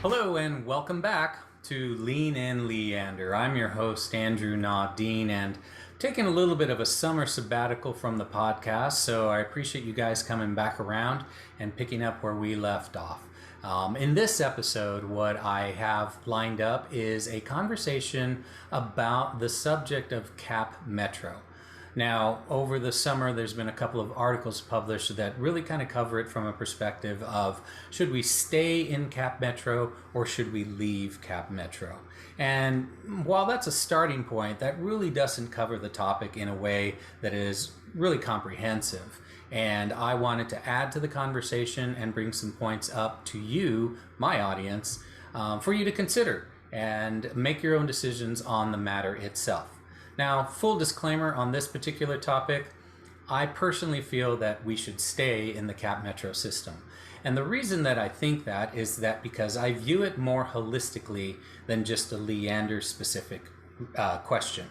Hello and welcome back to Lean In Leander. I'm your host, Andrew Nadine, and taking a little bit of a summer sabbatical from the podcast, so I appreciate you guys coming back around and picking up where we left off. In this episode, what I have lined up is a conversation about the subject of CapMetro. Now, over the summer, there's been a couple of articles published that really kind of cover it from a perspective of should we stay in CapMetro or should we leave CapMetro? And while that's a starting point, that really doesn't cover the topic in a way that is really comprehensive. And I wanted to add to the conversation and bring some points up to you, my audience, for you to consider and make your own decisions on the matter itself. Now, full disclaimer on this particular topic, I personally feel that we should stay in the CapMetro system. And the reason that I think that is that because I view it more holistically than just a Leander specific question.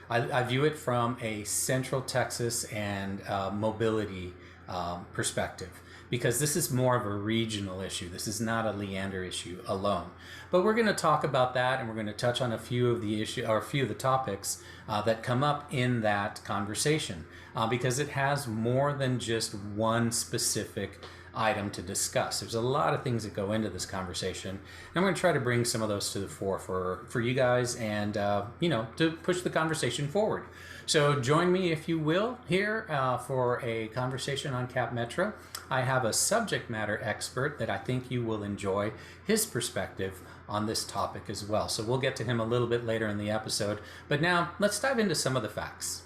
I view it from a Central Texas and mobility perspective, because this is more of a regional issue. This is not a Leander issue alone. But we're going to talk about that, and we're going to touch on a few of the topics that come up in that conversation, because it has more than just one specific item to discuss. There's a lot of things that go into this conversation, and I'm going to try to bring some of those to the fore for you guys and to push the conversation forward. So join me, if you will, here for a conversation on CapMetro. I have a subject matter expert that I think you will enjoy his perspective on this topic as well. So we'll get to him a little bit later in the episode. But now let's dive into some of the facts.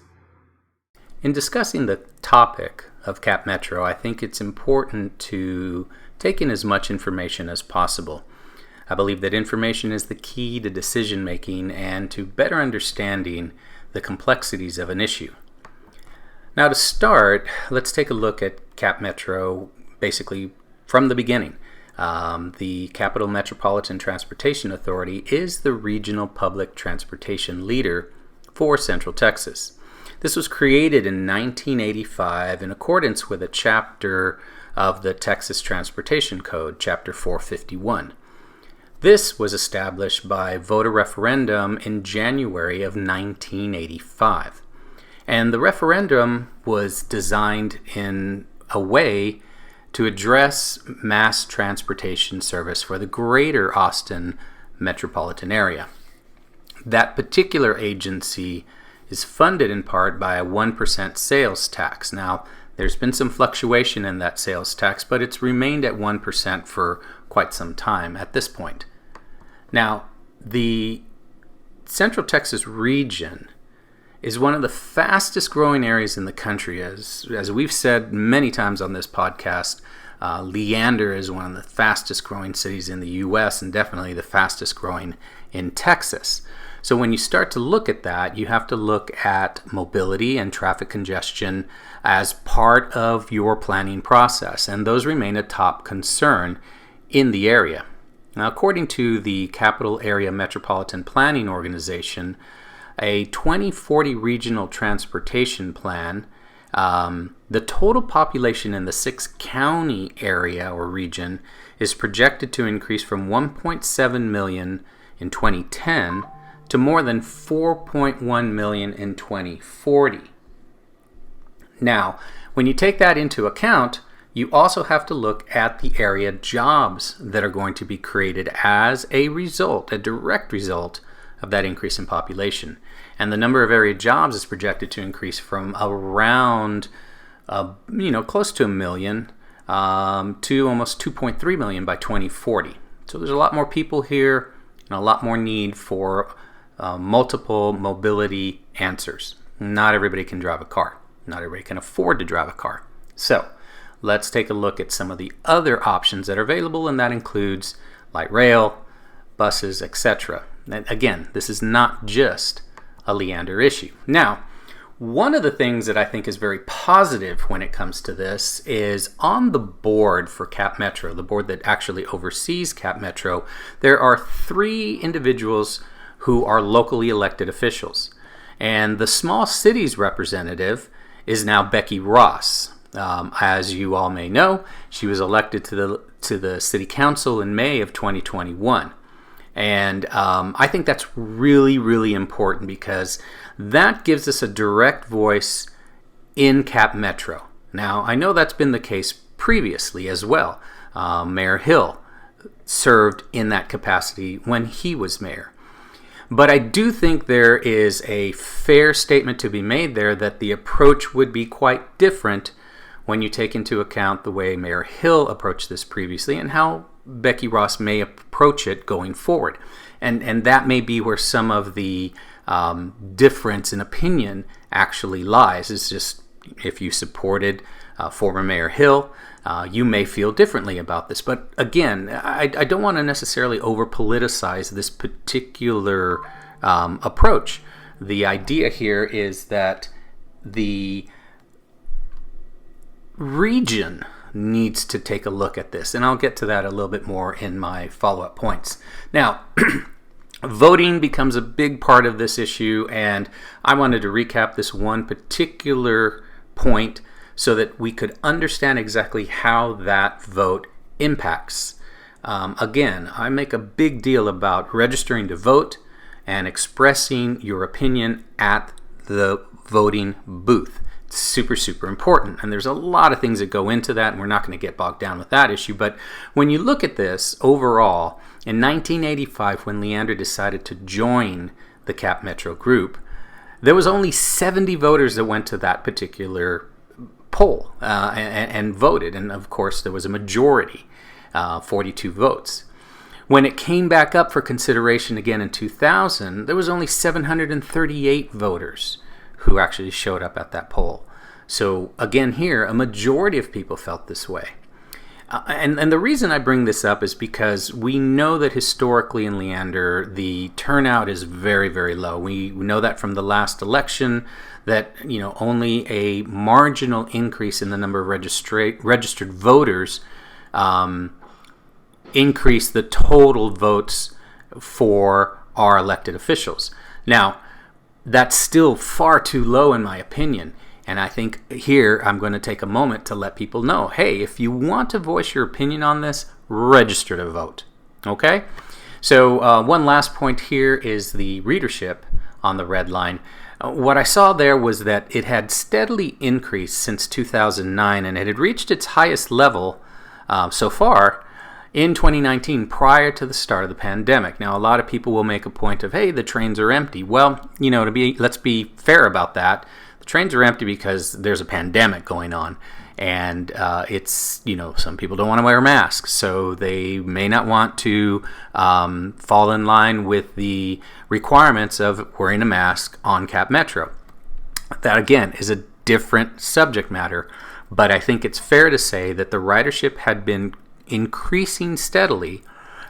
In discussing the topic of CapMetro, I think it's important to take in as much information as possible. I believe that information is the key to decision making and to better understanding the complexities of an issue. Now, to start, let's take a look at CapMetro basically from the beginning. The Capital Metropolitan Transportation Authority is the regional public transportation leader for Central Texas. This was created in 1985 in accordance with a chapter of the Texas Transportation Code, Chapter 451. This was established by voter referendum in January of 1985. And the referendum was designed in a way to address mass transportation service for the greater Austin metropolitan area. That particular agency is funded in part by a 1% sales tax. Now, there's been some fluctuation in that sales tax, but it's remained at 1% for quite some time at this point. Now, the Central Texas region is one of the fastest growing areas in the country. As we've said many times on this podcast, Leander is one of the fastest growing cities in the U.S. and definitely the fastest growing in Texas. So when you start to look at that, you have to look at mobility and traffic congestion as part of your planning process, and those remain a top concern in the area. Now, according to the Capital Area Metropolitan Planning Organization, a 2040 regional transportation plan, the total population in the 6-county area or region is projected to increase from 1.7 million in 2010 to more than 4.1 million in 2040. Now, when you take that into account, you also have to look at the area jobs that are going to be created as a result, a direct result of that increase in population. And the number of area jobs is projected to increase from around, close to 1 million to almost 2.3 million by 2040. So there's a lot more people here and a lot more need for multiple mobility answers. Not everybody can drive a car. Not everybody can afford to drive a car. So let's take a look at some of the other options that are available, and that includes light rail, buses, etc. And again, this is not just a Leander issue. Now, one of the things that I think is very positive when it comes to this is on the board for CapMetro, the board that actually oversees CapMetro, there are 3 individuals who are locally elected officials. And the small cities representative is now Becky Ross. As you all may know, she was elected to to the city council in May of 2021. And I think that's really, really important because that gives us a direct voice in CapMetro. Now, I know that's been the case previously as well. Mayor Hill served in that capacity when he was mayor. But I do think there is a fair statement to be made there that the approach would be quite different when you take into account the way Mayor Hill approached this previously and how Becky Ross may approach it going forward. And that may be where some of the difference in opinion actually lies. It's just if you supported former Mayor Hill, you may feel differently about this. But again, I don't want to necessarily over-politicize this particular approach. The idea here is that the region needs to take a look at this, and I'll get to that a little bit more in my follow-up points. Now, voting becomes a big part of this issue, and I wanted to recap this one particular point so that we could understand exactly how that vote impacts. Again, I make a big deal about registering to vote and expressing your opinion at the voting booth. It's super, super important. And there's a lot of things that go into that, and we're not going to get bogged down with that issue. But when you look at this overall, in 1985, when Leander decided to join the CapMetro group, there was only 70 voters that went to that particular poll and voted. And of course, there was a majority, 42 votes. When it came back up for consideration again in 2000, there was only 738 voters who actually showed up at that poll. So again here, a majority of people felt this way. And the reason I bring this up is because we know that historically in Leander, the turnout is very, very low. We know that from the last election that only a marginal increase in the number of registered voters increased the total votes for our elected officials. Now, that's still far too low in my opinion. And I think here I'm going to take a moment to let people know, hey, if you want to voice your opinion on this, register to vote. Okay? So one last point here is the readership on the red line. What I saw there was that it had steadily increased since 2009, and it had reached its highest level so far in 2019, prior to the start of the pandemic. Now, a lot of people will make a point of, hey, the trains are empty. Well, let's be fair about that. The trains are empty because there's a pandemic going on, and it's, some people don't want to wear masks, so they may not want to fall in line with the requirements of wearing a mask on CapMetro. That, again, is a different subject matter, but I think it's fair to say that the ridership had been increasing steadily,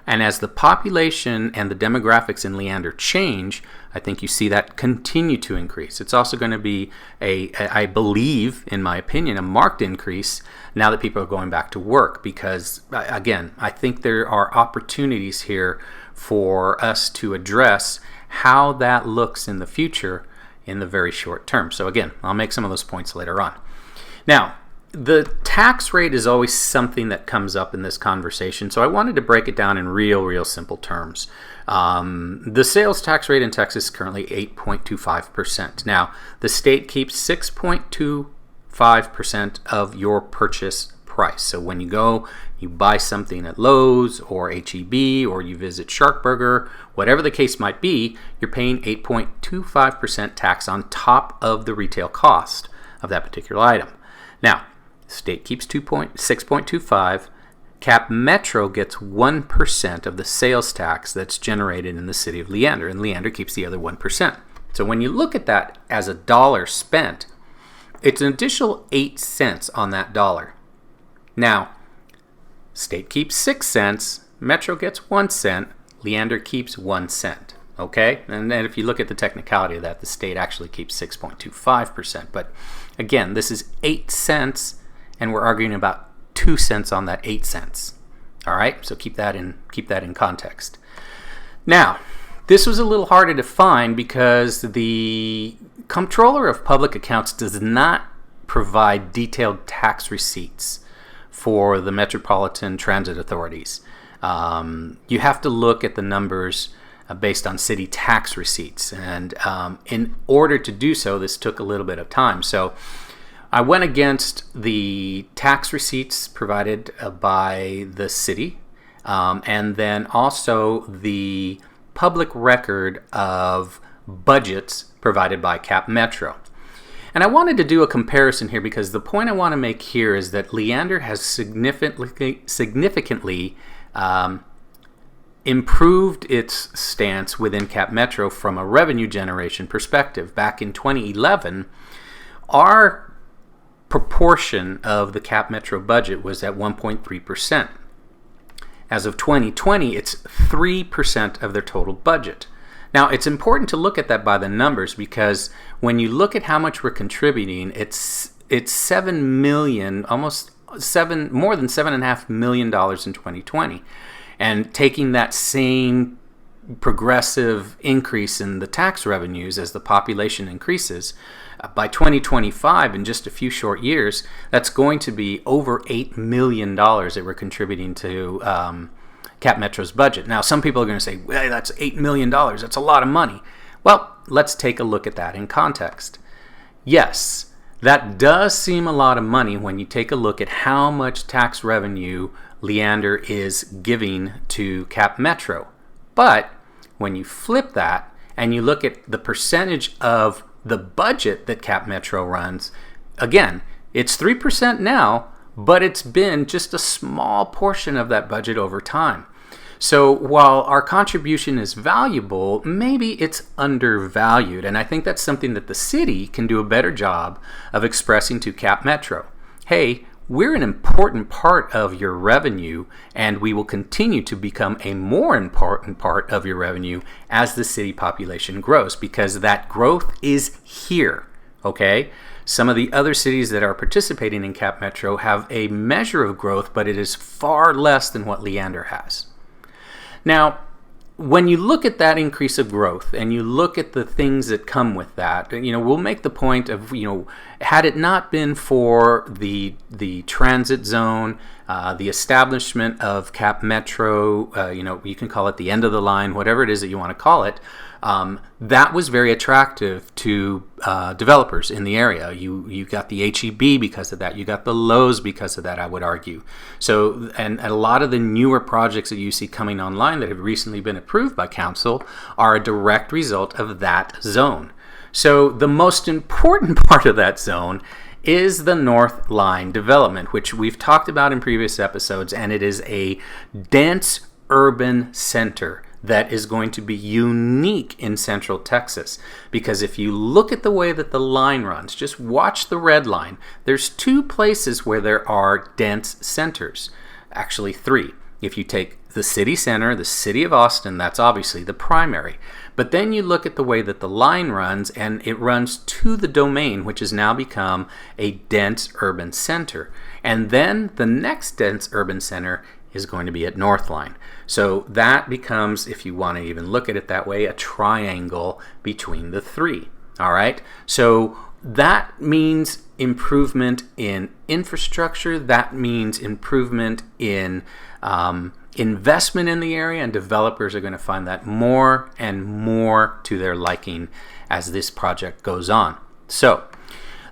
and as the population and the demographics in Leander change, I think you see that continue to increase. It's also going to be I believe, in my opinion, a marked increase now that people are going back to work, because again, I think there are opportunities here for us to address how that looks in the future in the very short term. So again, I'll make some of those points later on. Now, the tax rate is always something that comes up in this conversation, so I wanted to break it down in real simple terms. The sales tax rate in Texas is currently 8.25%. Now, the state keeps 6.25% of your purchase price. So when you go, you buy something at Lowe's or H-E-B, or you visit Sharkburger, whatever the case might be, you're paying 8.25% tax on top of the retail cost of that particular item. Now, state keeps 6.25. CapMetro gets 1% of the sales tax that's generated in the city of Leander, and Leander keeps the other 1%. So when you look at that as a dollar spent, it's an additional 8 cents on that dollar. Now, state keeps 6 cents, Metro gets 1 cent, Leander keeps 1 cent. Okay? And then if you look at the technicality of that, the state actually keeps 6.25%. But again, this is 8 cents, and we're arguing about 2 cents on that 8 cents. All right? So keep that in context. Now, this was a little harder to find because the Comptroller of Public Accounts does not provide detailed tax receipts for the metropolitan transit authorities. You have to look at the numbers based on city tax receipts. And in order to do so, this took a little bit of time. So I went against the tax receipts provided by the city, and then also the public record of budgets provided by CapMetro. And I wanted to do a comparison here because the point I want to make here is that Leander has significantly improved its stance within CapMetro from a revenue generation perspective. Back in 2011, our proportion of the CapMetro budget was at 1.3%. As of 2020, it's 3% of their total budget. Now, it's important to look at that by the numbers because when you look at how much we're contributing, it's $7 million, more than $7.5 million in 2020. And taking that same progressive increase in the tax revenues as the population increases, by 2025, in just a few short years, that's going to be over $8 million that we're contributing to CapMetro's budget. Now, some people are going to say, well, that's $8 million. That's a lot of money. Well, let's take a look at that in context. Yes, that does seem a lot of money when you take a look at how much tax revenue Leander is giving to CapMetro. But when you flip that and you look at the percentage of the budget that CapMetro runs, again, it's 3% now, but it's been just a small portion of that budget over time. So while our contribution is valuable, maybe it's undervalued. And I think that's something that the city can do a better job of expressing to CapMetro. Hey, we're an important part of your revenue, and we will continue to become a more important part of your revenue as the city population grows, because that growth is here, okay? Some of the other cities that are participating in CapMetro have a measure of growth, but it is far less than what Leander has. Now, when you look at that increase of growth and you look at the things that come with that, we'll make the point of, had it not been for the transit zone, the establishment of CapMetro, you can call it the end of the line, whatever it is that you want to call it, that was very attractive to developers in the area. You got the HEB because of that. You got the Lowe's because of that, I would argue. So, and a lot of the newer projects that you see coming online that have recently been approved by council are a direct result of that zone. So the most important part of that zone is the Northline development, which we've talked about in previous episodes, and it is a dense urban center that is going to be unique in Central Texas. Because if you look at the way that the line runs, just watch the red line, there's two places where there are dense centers. Actually, three. If you take the city center, the city of Austin, that's obviously the primary. But then you look at the way that the line runs, and it runs to the domain, which has now become a dense urban center. And then the next dense urban center is going to be at Northline. So that becomes, if you want to even look at it that way, a triangle between the three. All right? So that means improvement in infrastructure. That means improvement in investment in the area, and developers are going to find that more and more to their liking as this project goes on. So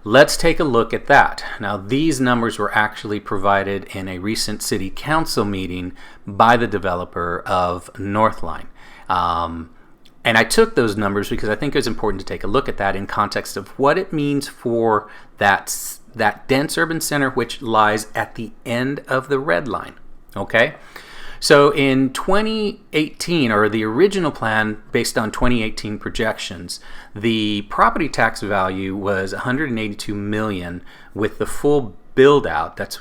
let's take a look at that. Now, these numbers were actually provided in a recent city council meeting by the developer of Northline. And I took those numbers because I think it's important to take a look at that in context of what it means for that dense urban center, which lies at the end of the red line. Okay? So in 2018, or the original plan based on 2018 projections, the property tax value was $182 million with the full build out, that's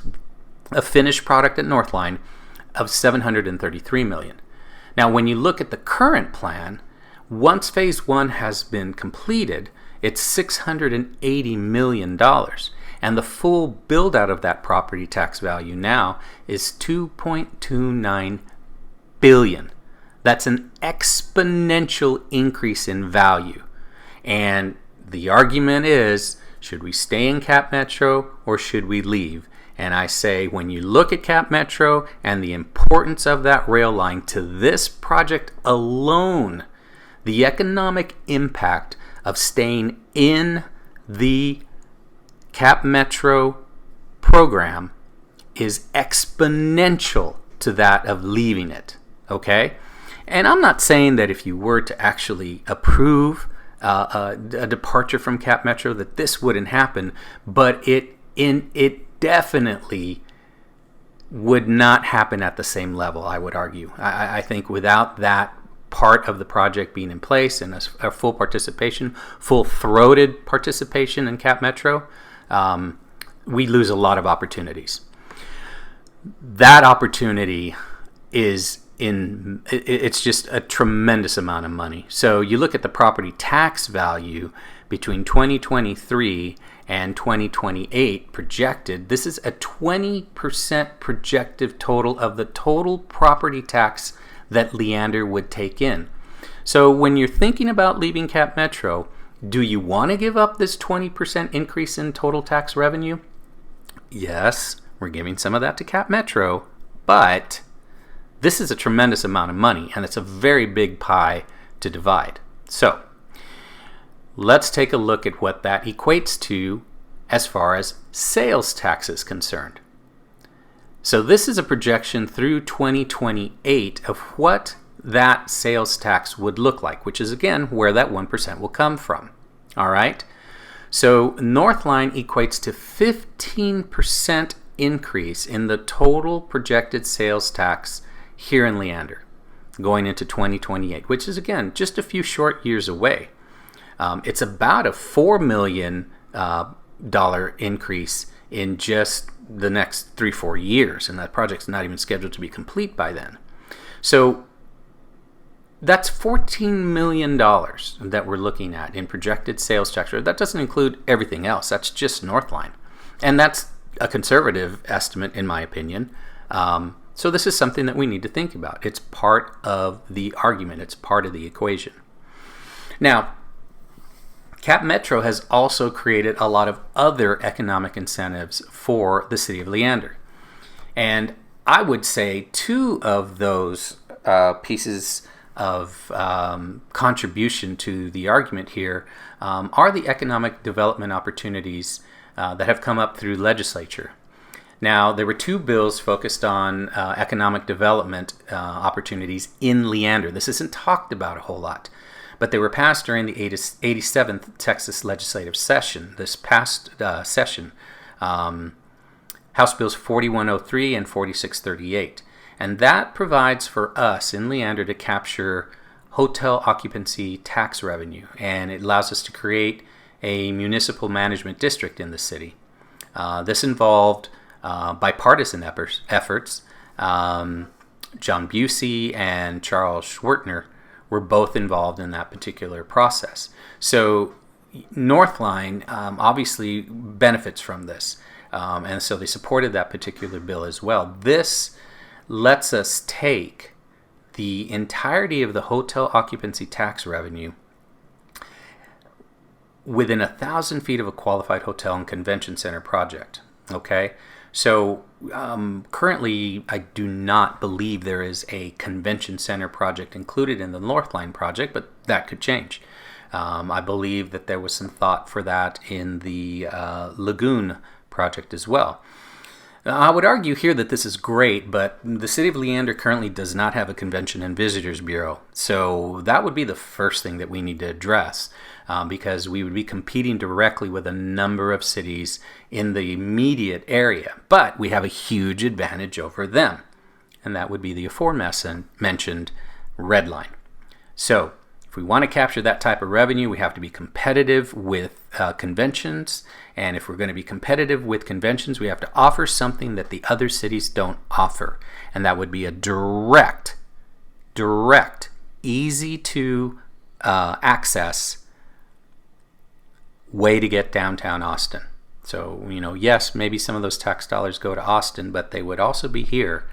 a finished product at Northline, of $733 million. Now when you look at the current plan, once phase one has been completed, it's $680 million. And the full build out of that property tax value now is $2.29 billion. That's an exponential increase in value. And the argument is, should we stay in CapMetro or should we leave? And I say, when you look at CapMetro and the importance of that rail line to this project alone, the economic impact of staying in the CapMetro program is exponential to that of leaving it, okay? And I'm not saying that if you were to actually approve a departure from CapMetro that this wouldn't happen, but it definitely would not happen at the same level, I would argue. I think without that part of the project being in place and a full participation, full-throated participation in CapMetro, we lose a lot of opportunities. That opportunity it's just a tremendous amount of money. So you look at the property tax value between 2023 and 2028 projected. This is a 20% projected total of the total property tax that Leander would take in. So when you're thinking about leaving CapMetro, do you want to give up this 20% increase in total tax revenue? Yes, we're giving some of that to CapMetro, but this is a tremendous amount of money, and it's a very big pie to divide. So let's take a look at what that equates to as far as sales tax is concerned. So this is a projection through 2028 of what that sales tax would look like, which is, again, where that 1% will come from. All right? So Northline equates to 15% increase in the total projected sales tax here in Leander going into 2028, which is, again, just a few short years away. It's about a $4 million increase in just the next 3-4 years, and that project's not even scheduled to be complete by then. So that's $14 million that we're looking at in projected sales tax. That doesn't include everything else. That's just Northline. And that's a conservative estimate, in my opinion. So this is something that we need to think about. It's part of the argument. It's part of the equation. Now, CapMetro has also created a lot of other economic incentives for the city of Leander. And I would say two of those pieces of contribution to the argument here are the economic development opportunities that have come up through legislature. Now, there were two bills focused on economic development opportunities in Leander. This isn't talked about a whole lot, but they were passed during the 87th Texas legislative session, this past session, House Bills 4103 and 4638. And that provides for us in Leander to capture hotel occupancy tax revenue, and it allows us to create a municipal management district in the city. This involved bipartisan efforts. John Busey and Charles Schwertner were both involved in that particular process. So Northline obviously benefits from this, and so they supported that particular bill as well. This lets us take the entirety of the hotel occupancy tax revenue within 1,000 feet of a qualified hotel and convention center project. Okay, so currently I do not believe there is a convention center project included in the Northline project, but that could change. I believe that there was some thought for that in the Lagoon project as well. I would argue here that this is great, but the city of Leander currently does not have a Convention and Visitors Bureau. So that would be the first thing that we need to address, because we would be competing directly with a number of cities in the immediate area. But we have a huge advantage over them, and that would be the aforementioned red line. So if we want to capture that type of revenue, we have to be competitive with conventions. And if we're going to be competitive with conventions, we have to offer something that the other cities don't offer. And that would be a direct, easy to access way to get downtown Austin. So, yes, maybe some of those tax dollars go to Austin, but they would also be here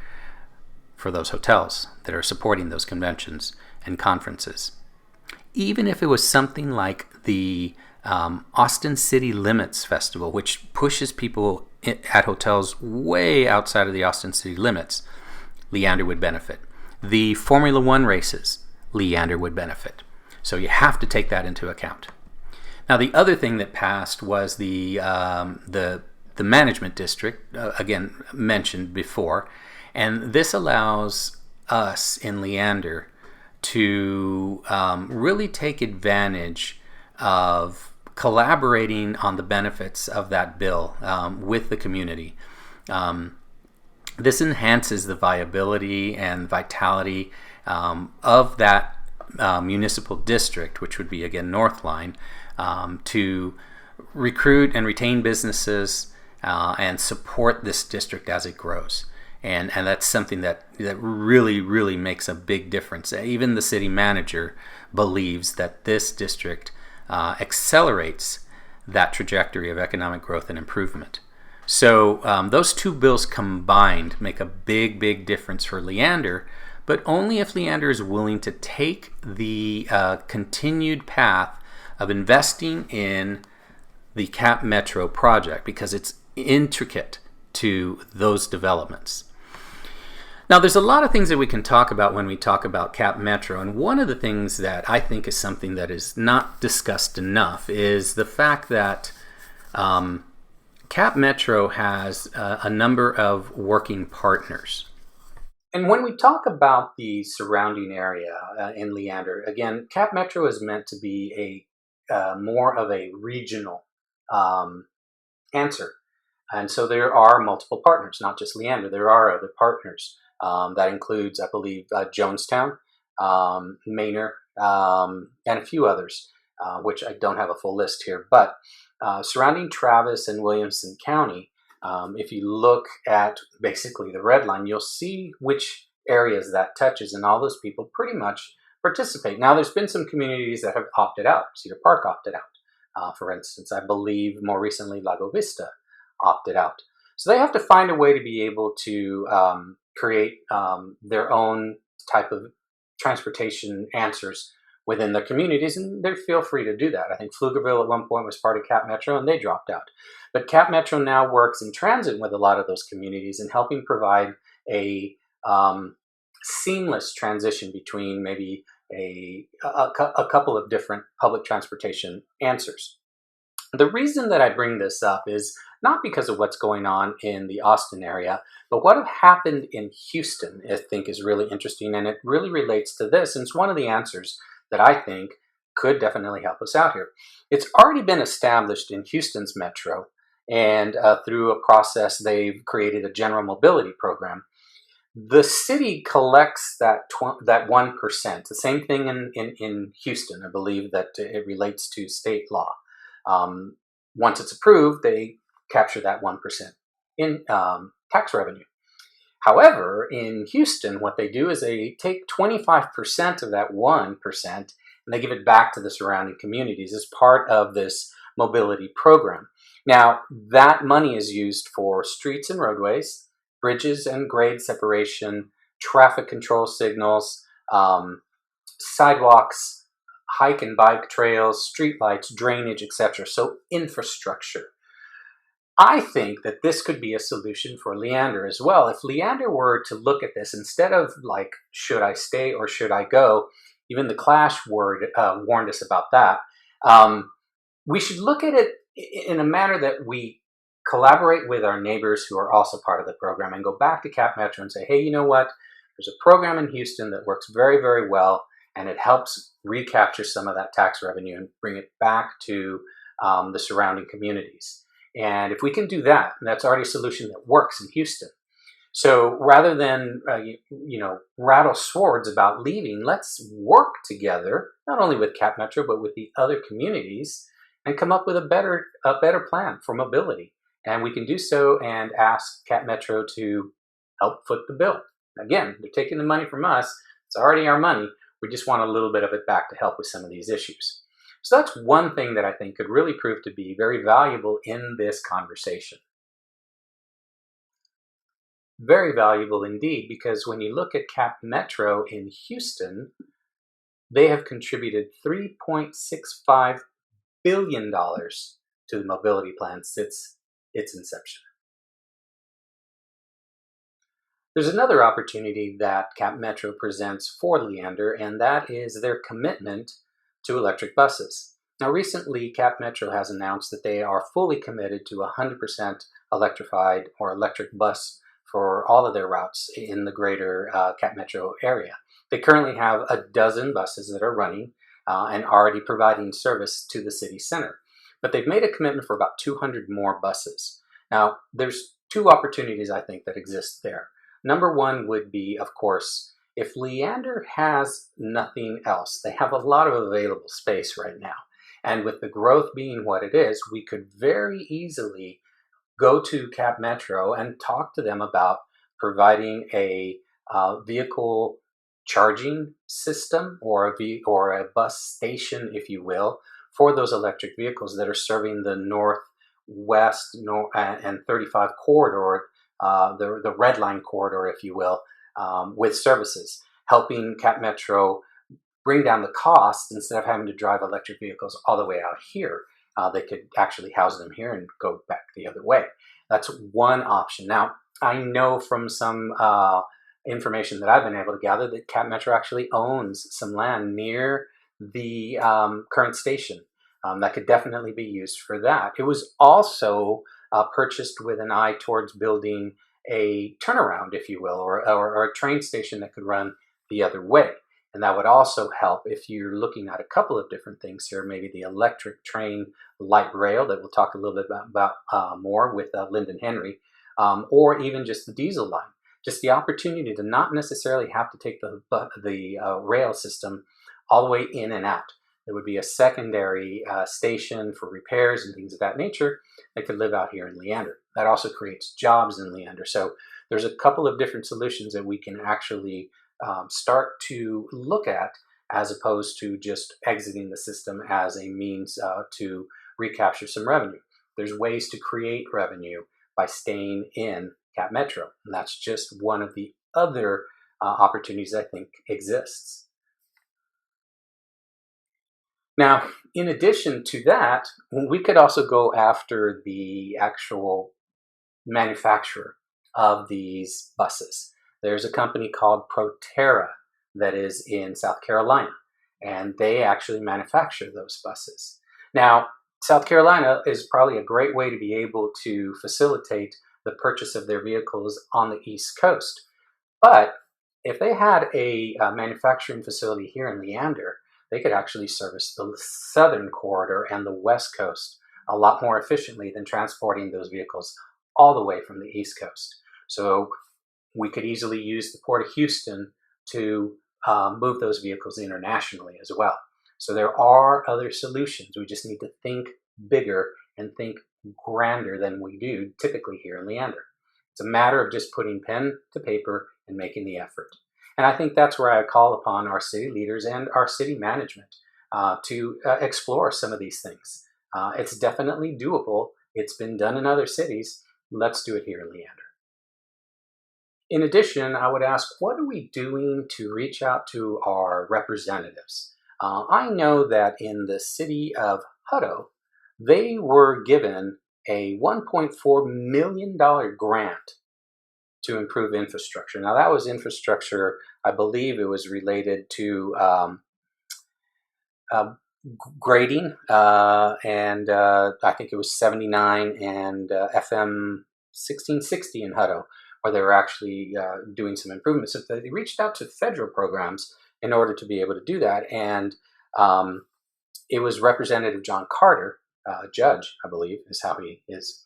for those hotels that are supporting those conventions and conferences. Even if it was something like the Austin City Limits Festival, which pushes people at hotels way outside of the Austin city limits, Leander would benefit. The Formula One races, Leander would benefit. So you have to take that into account. Now, the other thing that passed was the management district, again mentioned before, and this allows us in Leander to really take advantage of collaborating on the benefits of that bill with the community. This enhances the viability and vitality of that municipal district, which would be, again, Northline, to recruit and retain businesses and support this district as it grows. And that's something that really, really makes a big difference. Even the city manager believes that this district accelerates that trajectory of economic growth and improvement. So those two bills combined make a big, big difference for Leander, but only if Leander is willing to take the continued path of investing in the CapMetro project, because it's intricate to those developments. Now, there's a lot of things that we can talk about when we talk about CapMetro, and one of the things that I think is something that is not discussed enough is the fact that CapMetro has a number of working partners. And when we talk about the surrounding area in Leander, again, CapMetro is meant to be a more of a regional answer. And so there are multiple partners, not just Leander. There are other partners. That includes, I believe, Jonestown, Manor, and a few others, which I don't have a full list here. But surrounding Travis and Williamson County, if you look at basically the red line, you'll see which areas that touches, and all those people pretty much participate. Now, there's been some communities that have opted out. Cedar Park opted out, for instance. I believe more recently Lago Vista opted out. So they have to find a way to be able to create their own type of transportation answers within their communities, and they feel free to do that. I think Pflugerville at one point was part of CapMetro, and they dropped out. But CapMetro now works in transit with a lot of those communities and helping provide a seamless transition between maybe a couple of different public transportation answers. The reason that I bring this up is not because of what's going on in the Austin area, but what have happened in Houston, I think, is really interesting, and it really relates to this, and it's one of the answers that I think could definitely help us out here. It's already been established in Houston's metro, and through a process, they've created a general mobility program. The city collects that 1%. The same thing in Houston. I believe that it relates to state law. Once it's approved, they capture that 1% in tax revenue. However, in Houston, what they do is they take 25% of that 1% and they give it back to the surrounding communities as part of this mobility program. Now, that money is used for streets and roadways, bridges and grade separation, traffic control signals, sidewalks, hike and bike trails, streetlights, drainage, etc. So infrastructure. I think that this could be a solution for Leander as well. If Leander were to look at this, instead of like, should I stay or should I go, even the Clash warned us about that, we should look at it in a manner that we collaborate with our neighbors who are also part of the program and go back to CapMetro and say, hey, you know what? There's a program in Houston that works very, very well, and it helps recapture some of that tax revenue and bring it back to the surrounding communities. And if we can do that, that's already a solution that works in Houston. So rather than rattle swords about leaving, let's work together, not only with CapMetro, but with the other communities, and come up with a better plan for mobility. And we can do so and ask CapMetro to help foot the bill. Again, they're taking the money from us. It's already our money. We just want a little bit of it back to help with some of these issues. So that's one thing that I think could really prove to be very valuable in this conversation. Very valuable indeed, because when you look at CapMetro in Houston, they have contributed $3.65 billion to the mobility plan since its inception. There's another opportunity that CapMetro presents for Leander, and that is their commitment to electric buses. Now, recently, CapMetro has announced that they are fully committed to 100% electrified or electric bus for all of their routes in the greater CapMetro area. They currently have a dozen buses that are running and already providing service to the city center. But they've made a commitment for about 200 more buses. Now, there's two opportunities, I think, that exist there. Number one would be, of course, if Leander has nothing else, they have a lot of available space right now. And with the growth being what it is, we could very easily go to CapMetro and talk to them about providing a vehicle charging system or a bus station, if you will, for those electric vehicles that are serving the northwest and 35 corridor, the red line corridor, if you will, with services, helping CapMetro bring down the cost. Instead of having to drive electric vehicles all the way out here, they could actually house them here and go back the other way. That's one option. Now, I know from some information that I've been able to gather that CapMetro actually owns some land near the current station that could definitely be used for that. It was also purchased with an eye towards building a turnaround, if you will, or a train station that could run the other way. And that would also help if you're looking at a couple of different things here, maybe the electric train light rail that we'll talk a little bit about more with Lyndon Henry, or even just the diesel line. Just the opportunity to not necessarily have to take the rail system all the way in and out. There would be a secondary station for repairs and things of that nature that could live out here in Leander. That also creates jobs in Leander. So there's a couple of different solutions that we can actually start to look at, as opposed to just exiting the system as a means to recapture some revenue. There's ways to create revenue by staying in CapMetro, and that's just one of the other opportunities I think exists. Now, in addition to that, we could also go after the actual manufacturer of these buses. There's a company called Proterra that is in South Carolina, and they actually manufacture those buses. Now, South Carolina is probably a great way to be able to facilitate the purchase of their vehicles on the East Coast. But if they had a manufacturing facility here in Leander, they could actually service the southern corridor and the West Coast a lot more efficiently than transporting those vehicles all the way from the East Coast. So we could easily use the Port of Houston to move those vehicles internationally as well. So there are other solutions. We just need to think bigger and think grander than we do typically here in Leander. It's a matter of just putting pen to paper and making the effort. And I think that's where I call upon our city leaders and our city management to explore some of these things. It's definitely doable. It's been done in other cities. Let's do it here in Leander. In addition, I would ask, what are we doing to reach out to our representatives? I know that in the city of Hutto, they were given a $1.4 million grant to improve infrastructure. Now, that was infrastructure, I believe it was related to grading, and I think it was 79 and FM 1660 in Hutto, where they were actually doing some improvements. So they reached out to federal programs in order to be able to do that. And it was Representative John Carter, judge, I believe, is how he is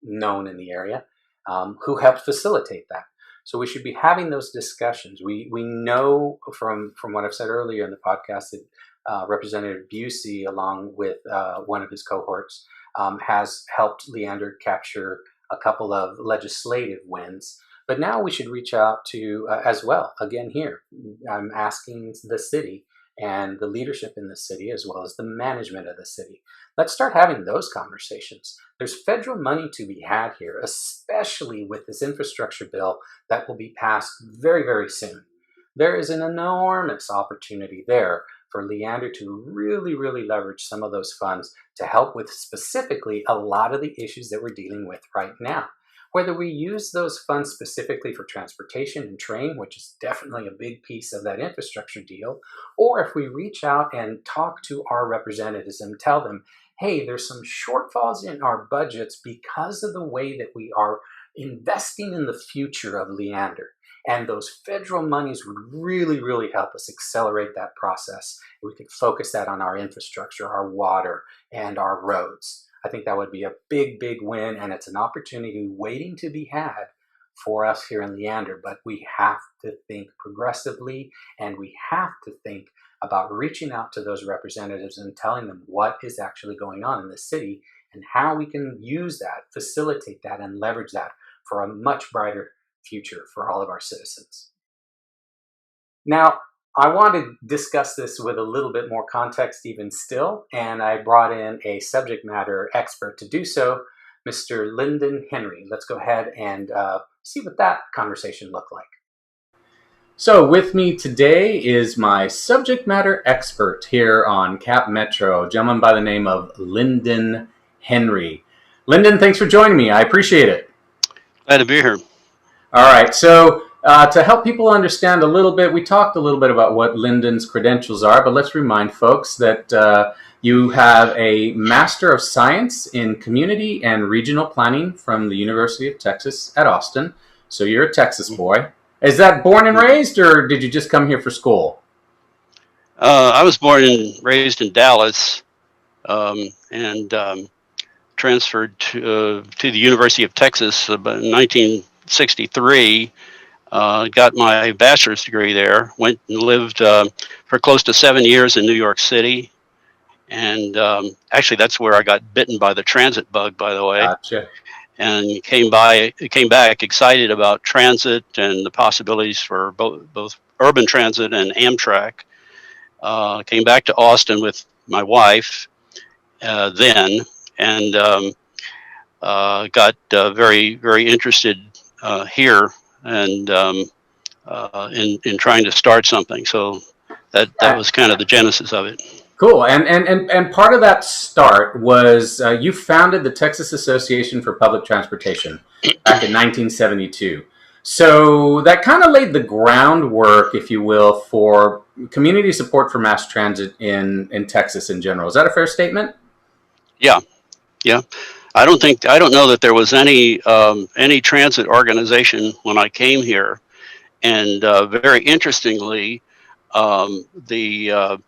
known in the area, who helped facilitate that. So we should be having those discussions. We know from what I've said earlier in the podcast that Representative Busey, along with one of his cohorts, has helped Leander capture a couple of legislative wins. But now we should reach out to, as well, again here, I'm asking the city and the leadership in the city, as well as the management of the city. Let's start having those conversations. There's federal money to be had here, especially with this infrastructure bill that will be passed very, very soon. There is an enormous opportunity there for Leander to really leverage some of those funds to help with specifically a lot of the issues that we're dealing with right now. Whether we use those funds specifically for transportation and train, which is definitely a big piece of that infrastructure deal, or if we reach out and talk to our representatives and tell them, hey, there's some shortfalls in our budgets because of the way that we are investing in the future of Leander. And those federal monies would really help us accelerate that process. We could focus that on our infrastructure, our water, and our roads. I think that would be a big win, and it's an opportunity waiting to be had for us here in Leander. But we have to think progressively, and we have to think about reaching out to those representatives and telling them what is actually going on in the city and how we can use that, facilitate that, and leverage that for a much brighter future for all of our citizens. Now, I want to discuss this with a little bit more context even still, and I brought in a subject matter expert to do so, Mr. Lyndon Henry. Let's go ahead and see what that conversation looked like. So with me today is my subject matter expert here on CapMetro, a gentleman by the name of Lyndon Henry. Lyndon, thanks for joining me. I appreciate it. Glad to be here. All right, so to help people understand a little bit, we talked a little bit about what Lyndon's credentials are, but let's remind folks that you have a Master of Science in Community and Regional Planning from the University of Texas at Austin. So you're a Texas boy. Is that born and raised, or did you just come here for school? I was born and raised in Dallas, and transferred to the University of Texas in 1963. Got my bachelor's degree there. Went and lived for close to 7 years in New York City, and actually that's where I got bitten by the transit bug, by the way. Gotcha. And came back excited about transit and the possibilities for both urban transit and Amtrak. Came back to Austin with my wife then, and got very interested here and in trying to start something. So that was kind of the genesis of it. Cool. And part of that start was you founded the Texas Association for Public Transportation back in 1972. So that kind of laid the groundwork, if you will, for community support for mass transit in Texas in general. Is that a fair statement? Yeah. I don't know that there was any transit organization when I came here, and very interestingly, the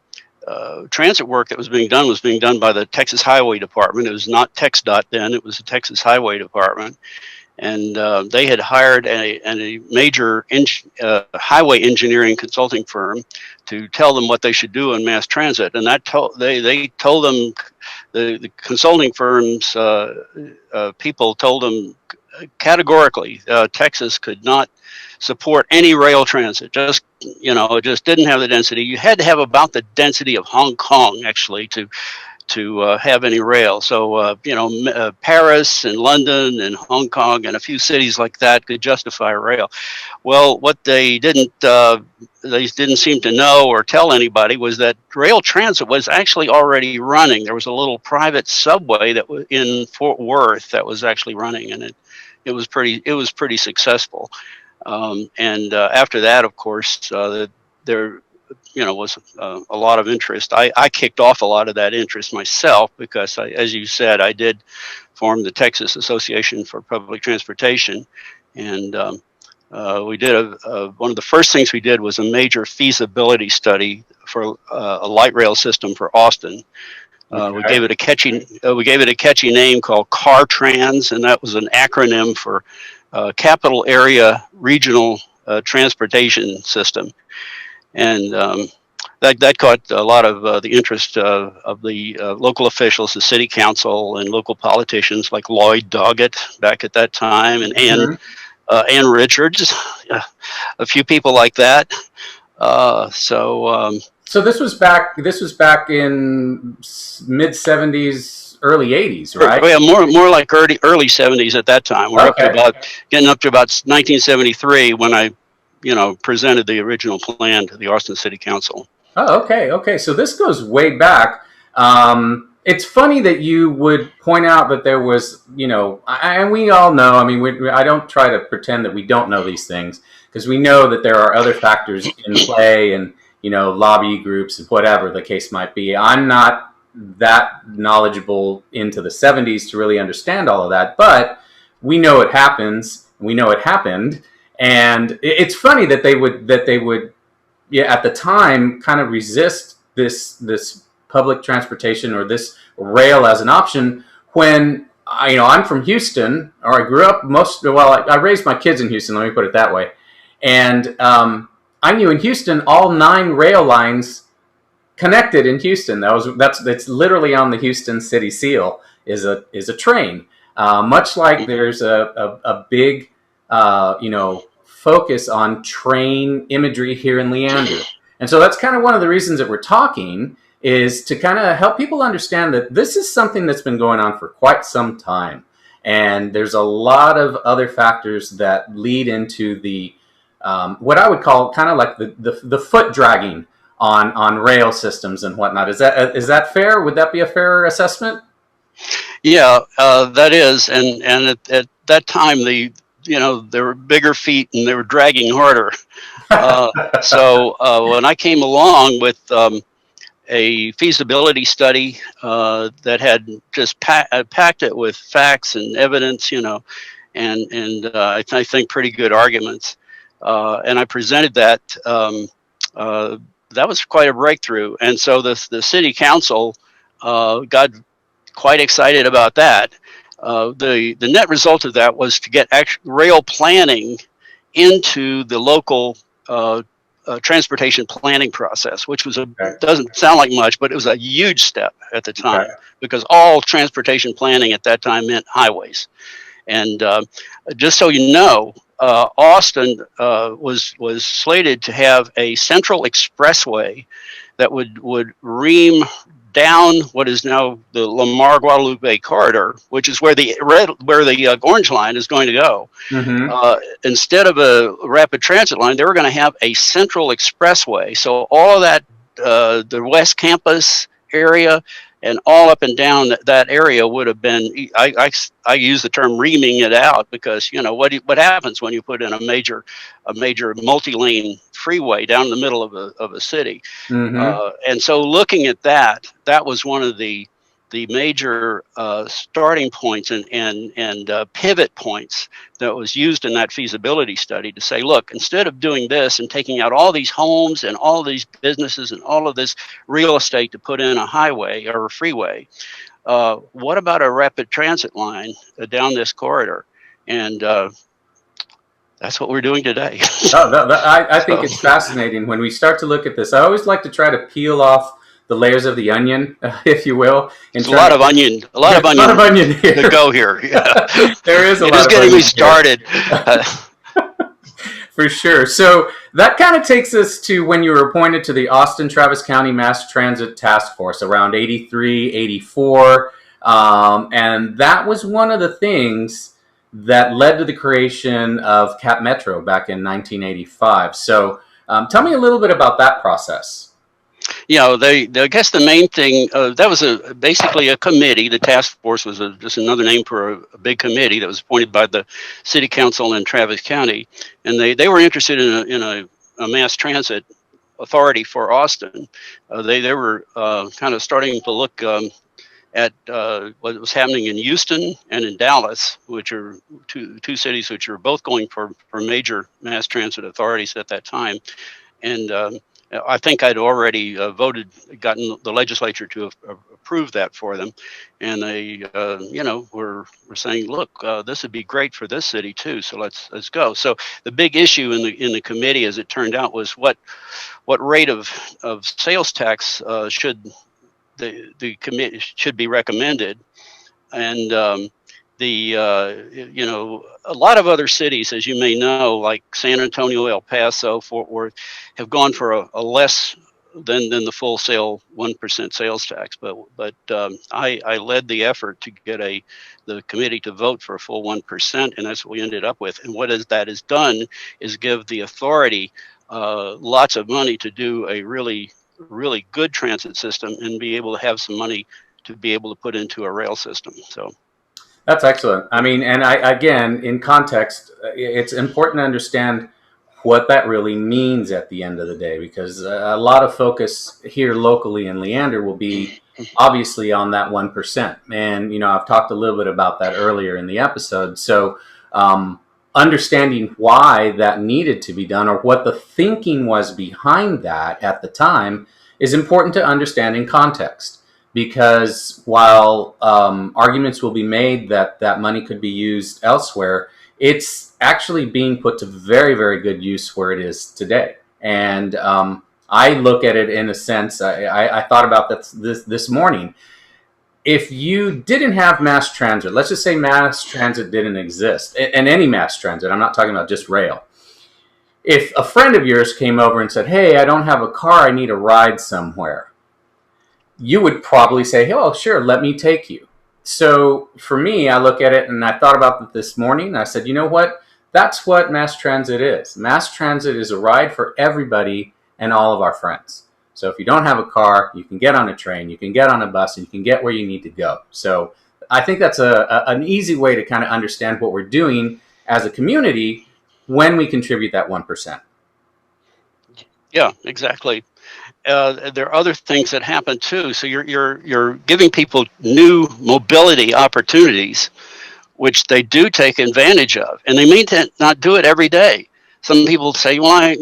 transit work that was being done by the Texas Highway Department. It was not TxDOT then; it was the Texas Highway Department, and they had hired a major highway engineering consulting firm to tell them what they should do in mass transit, and they told them. The consulting firms people told them categorically Texas could not support any rail transit. It just didn't have the density. You had to have about the density of Hong Kong actually to have any rail. So Paris and London and Hong Kong and a few cities like that could justify rail. Well, what they didn't seem to know or tell anybody was that rail transit was actually already running. There was a little private subway that was in Fort Worth that was actually running, and it was pretty successful. And after that, of course, there was a lot of interest. I kicked off a lot of that interest myself because, as you said, I did form the Texas Association for Public Transportation, and we did one of the first things we did was a major feasibility study for a light rail system for Austin. Okay. We gave it a catchy name called CARTrans, and that was an acronym for Capital Area Regional Transportation System. And that caught a lot of the interest of the local officials, the city council, and local politicians like Lloyd Doggett back at that time, and Ann Richards, a few people like that. So this was back in mid 70s, early 80s, right? Yeah, more like early 70s at that time. We're getting up to about 1973 when I presented the original plan to the Austin City Council. Oh, okay, okay. So this goes way back. It's funny that you would point out that there was, and we all know. I mean, I don't try to pretend that we don't know these things because we know that there are other factors in play, and lobby groups and whatever the case might be. I'm not that knowledgeable into the '70s to really understand all of that, but we know it happens. We know it happened, and it's funny that they would yeah, at the time kind of resist this public transportation or this rail as an option when I'm from Houston, or I grew up I raised my kids in Houston, let me put it that way. And I knew in Houston all 9 rail lines connected in Houston. That's literally on the Houston city seal is a train. Much like there's a big focus on train imagery here in Leander, and so that's kind of one of the reasons that we're talking is to kind of help people understand that this is something that's been going on for quite some time, and there's a lot of other factors that lead into the what I would call kind of like the foot dragging on rail systems and whatnot. Is that fair? Would that be a fair assessment? Yeah, that is, and at that time there were bigger feet and they were dragging harder. Uh, so when I came along with a feasibility study that had just packed it with facts and evidence, and I think pretty good arguments, and I presented that. That was quite a breakthrough, and so the city council got quite excited about that. The net result of that was to get rail planning into the local transportation planning process, which was Okay. doesn't sound like much, but it was a huge step at the Okay. time because all transportation planning at that time meant highways. And just so you know, Austin was slated to have a central expressway that would ream down what is now the Lamar Guadalupe corridor, which is where the orange line is going to go. Mm-hmm. Instead of a rapid transit line, they were going to have a central expressway. So all of that, the West Campus area, and all up and down that area would have been. I use the term reaming it out because what happens when you put in a major multi-lane freeway down the middle of a city. Mm-hmm. And so looking at that was one of the major starting points and pivot points that was used in that feasibility study to say, look, instead of doing this and taking out all these homes and all these businesses and all of this real estate to put in a highway or a freeway, what about a rapid transit line down this corridor? And that's what we're doing today. I think So it's fascinating when we start to look at this. I always like to try to peel off the layers of the onion, if you will, in it's terms of a lot of there's a lot of onion onion to here. go here. Yeah. There is a It lot is of getting me onion here. started. For sure. So that kind of takes us to when you were appointed to the Austin Travis County Mass Transit Task Force around 83, 84. And that was one of the things that led to the creation of CapMetro back in 1985. So tell me a little bit about that process. I guess the main thing that was basically a committee. The task force was just another name for a big committee that was appointed by the city council in Travis County, and they were interested in a mass transit authority for Austin. They were kind of starting to look at what was happening in Houston and in Dallas, which are two cities which are both going for major mass transit authorities at that time, and I think I'd already gotten the legislature to approve that for them, and they, were saying, look, this would be great for this city too. So let's go. So the big issue in the committee, as it turned out, was what rate of sales tax should the committee should be recommended, and a lot of other cities, as you may know, like San Antonio, El Paso, Fort Worth, have gone for a less than the full sale 1% sales tax. But I led the effort to get the committee to vote for a full 1%, and that's what we ended up with. And that has done is give the authority lots of money to do a really really good transit system and be able to have some money to be able to put into a rail system. So That's excellent. I mean, and again, in context, it's important to understand what that really means at the end of the day, because a lot of focus here locally in Leander will be obviously on that 1%. And, I've talked a little bit about that earlier in the episode. So, understanding why that needed to be done or what the thinking was behind that at the time is important to understand in context. Because while arguments will be made that that money could be used elsewhere, it's actually being put to very, very good use where it is today. And I look at it in a sense, I thought about this morning. If you didn't have mass transit, let's just say mass transit didn't exist, and any mass transit, I'm not talking about just rail. If a friend of yours came over and said, hey, I don't have a car, I need a ride somewhere, you would probably say, oh, sure, let me take you. So for me, I look at it and I thought about it this morning. I said, you know what? That's what mass transit is. Mass transit is a ride for everybody and all of our friends. So if you don't have a car, you can get on a train, you can get on a bus, and you can get where you need to go. So I think that's an easy way to kind of understand what we're doing as a community when we contribute that 1%. Yeah, exactly. There are other things that happen too. So you're giving people new mobility opportunities, which they do take advantage of, and they may not do it every day. Some people say, "Well, I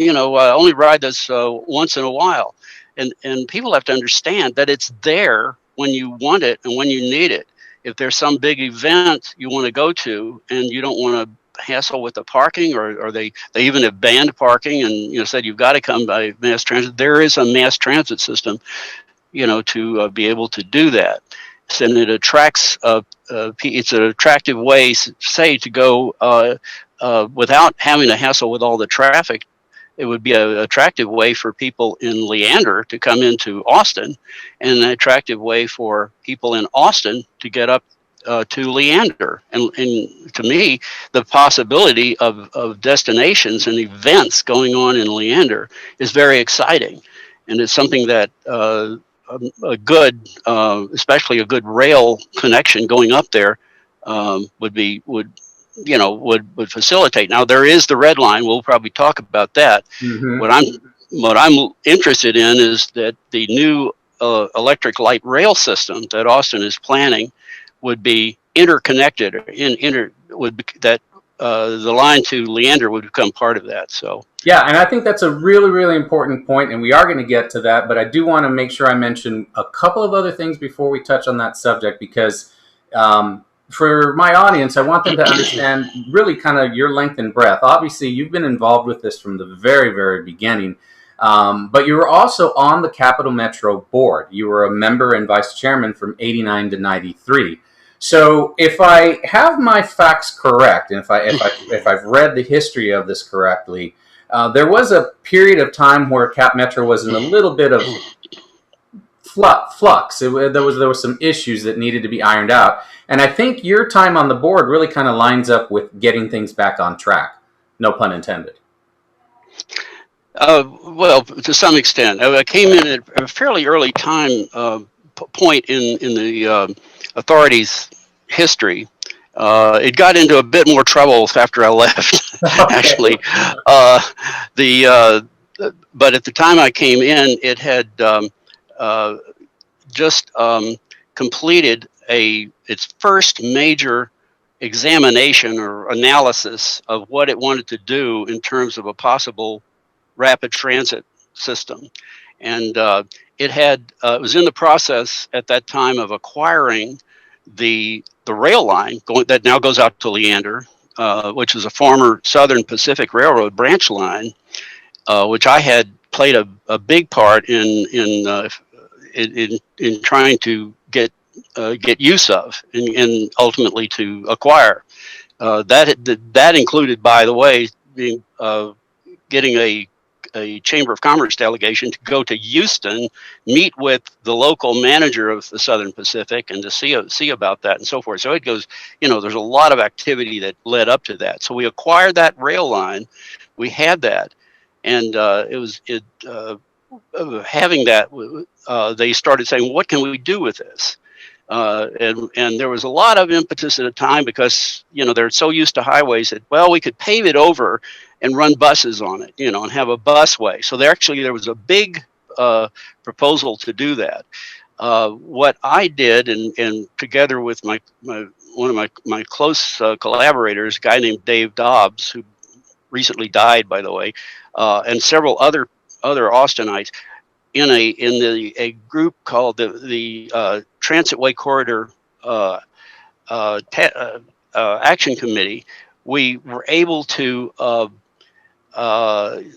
only ride this once in a while," and people have to understand that it's there when you want it and when you need it. If there's some big event you want to go to and you don't want to hassle with the parking, or they even have banned parking and said you've got to come by mass transit, there is a mass transit system to be able to do that. And it attracts it's an attractive way, say, to go without having to hassle with all the traffic. It would be an attractive way for people in Leander to come into Austin, and an attractive way for people in Austin to get up to Leander. And to me, the possibility of destinations and events going on in Leander is very exciting. And it's something that a good, especially a good rail connection going up there would facilitate. Now there is the red line. We'll probably talk about that. Mm-hmm. What I'm interested in is that the new electric light rail system that Austin is planning would be interconnected. The line to Leander would become part of that. So yeah, and I think that's a really, really important point, and we are going to get to that, but I do want to make sure I mention a couple of other things before we touch on that subject, because for my audience, I want them to understand really kind of your length and breadth. Obviously, you've been involved with this from the very, very beginning, but you were also on the CapMetro board. You were a member and vice chairman from 89 to 93. So if I have my facts correct, and if I've read the history of this correctly, there was a period of time where CapMetro was in a little bit of flux. There was some issues that needed to be ironed out, and I think your time on the board really kind of lines up with getting things back on track. No pun intended. Well, to some extent, I came in at a fairly early point in the authority's history. It got into a bit more trouble after I left, actually. But at the time I came in, it had just completed its first major examination or analysis of what it wanted to do in terms of a possible rapid transit system. And it was in the process at that time of acquiring the rail line that now goes out to Leander, which is a former Southern Pacific Railroad branch line, which I had played a big part in trying to get use of and ultimately to acquire. That included, by the way, getting a Chamber of Commerce delegation to go to Houston, meet with the local manager of the Southern Pacific, and to see about that and so forth. So it goes, there's a lot of activity that led up to that. So we acquired that rail line. We had that, and having that, they started saying, what can we do with this? And there was a lot of impetus at the time because, they're so used to highways that, well, we could pave it over and run buses on it, and have a busway. So there was a big proposal to do that. What I did, and together with one of my close collaborators, a guy named Dave Dobbs, who recently died, by the way, and several other Austinites, in a group called the Transitway Corridor Action Committee, we were able to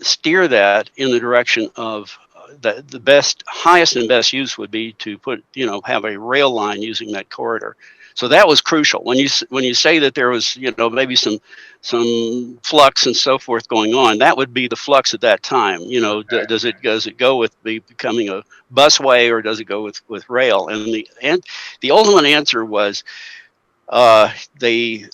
steer that in the direction of the highest and best use would be to have a rail line using that corridor. So that was crucial. When you say that there was maybe some flux and so forth going on, that would be the flux at that time. Okay. Does it go with becoming a busway, or does it go with rail? And the ultimate answer was the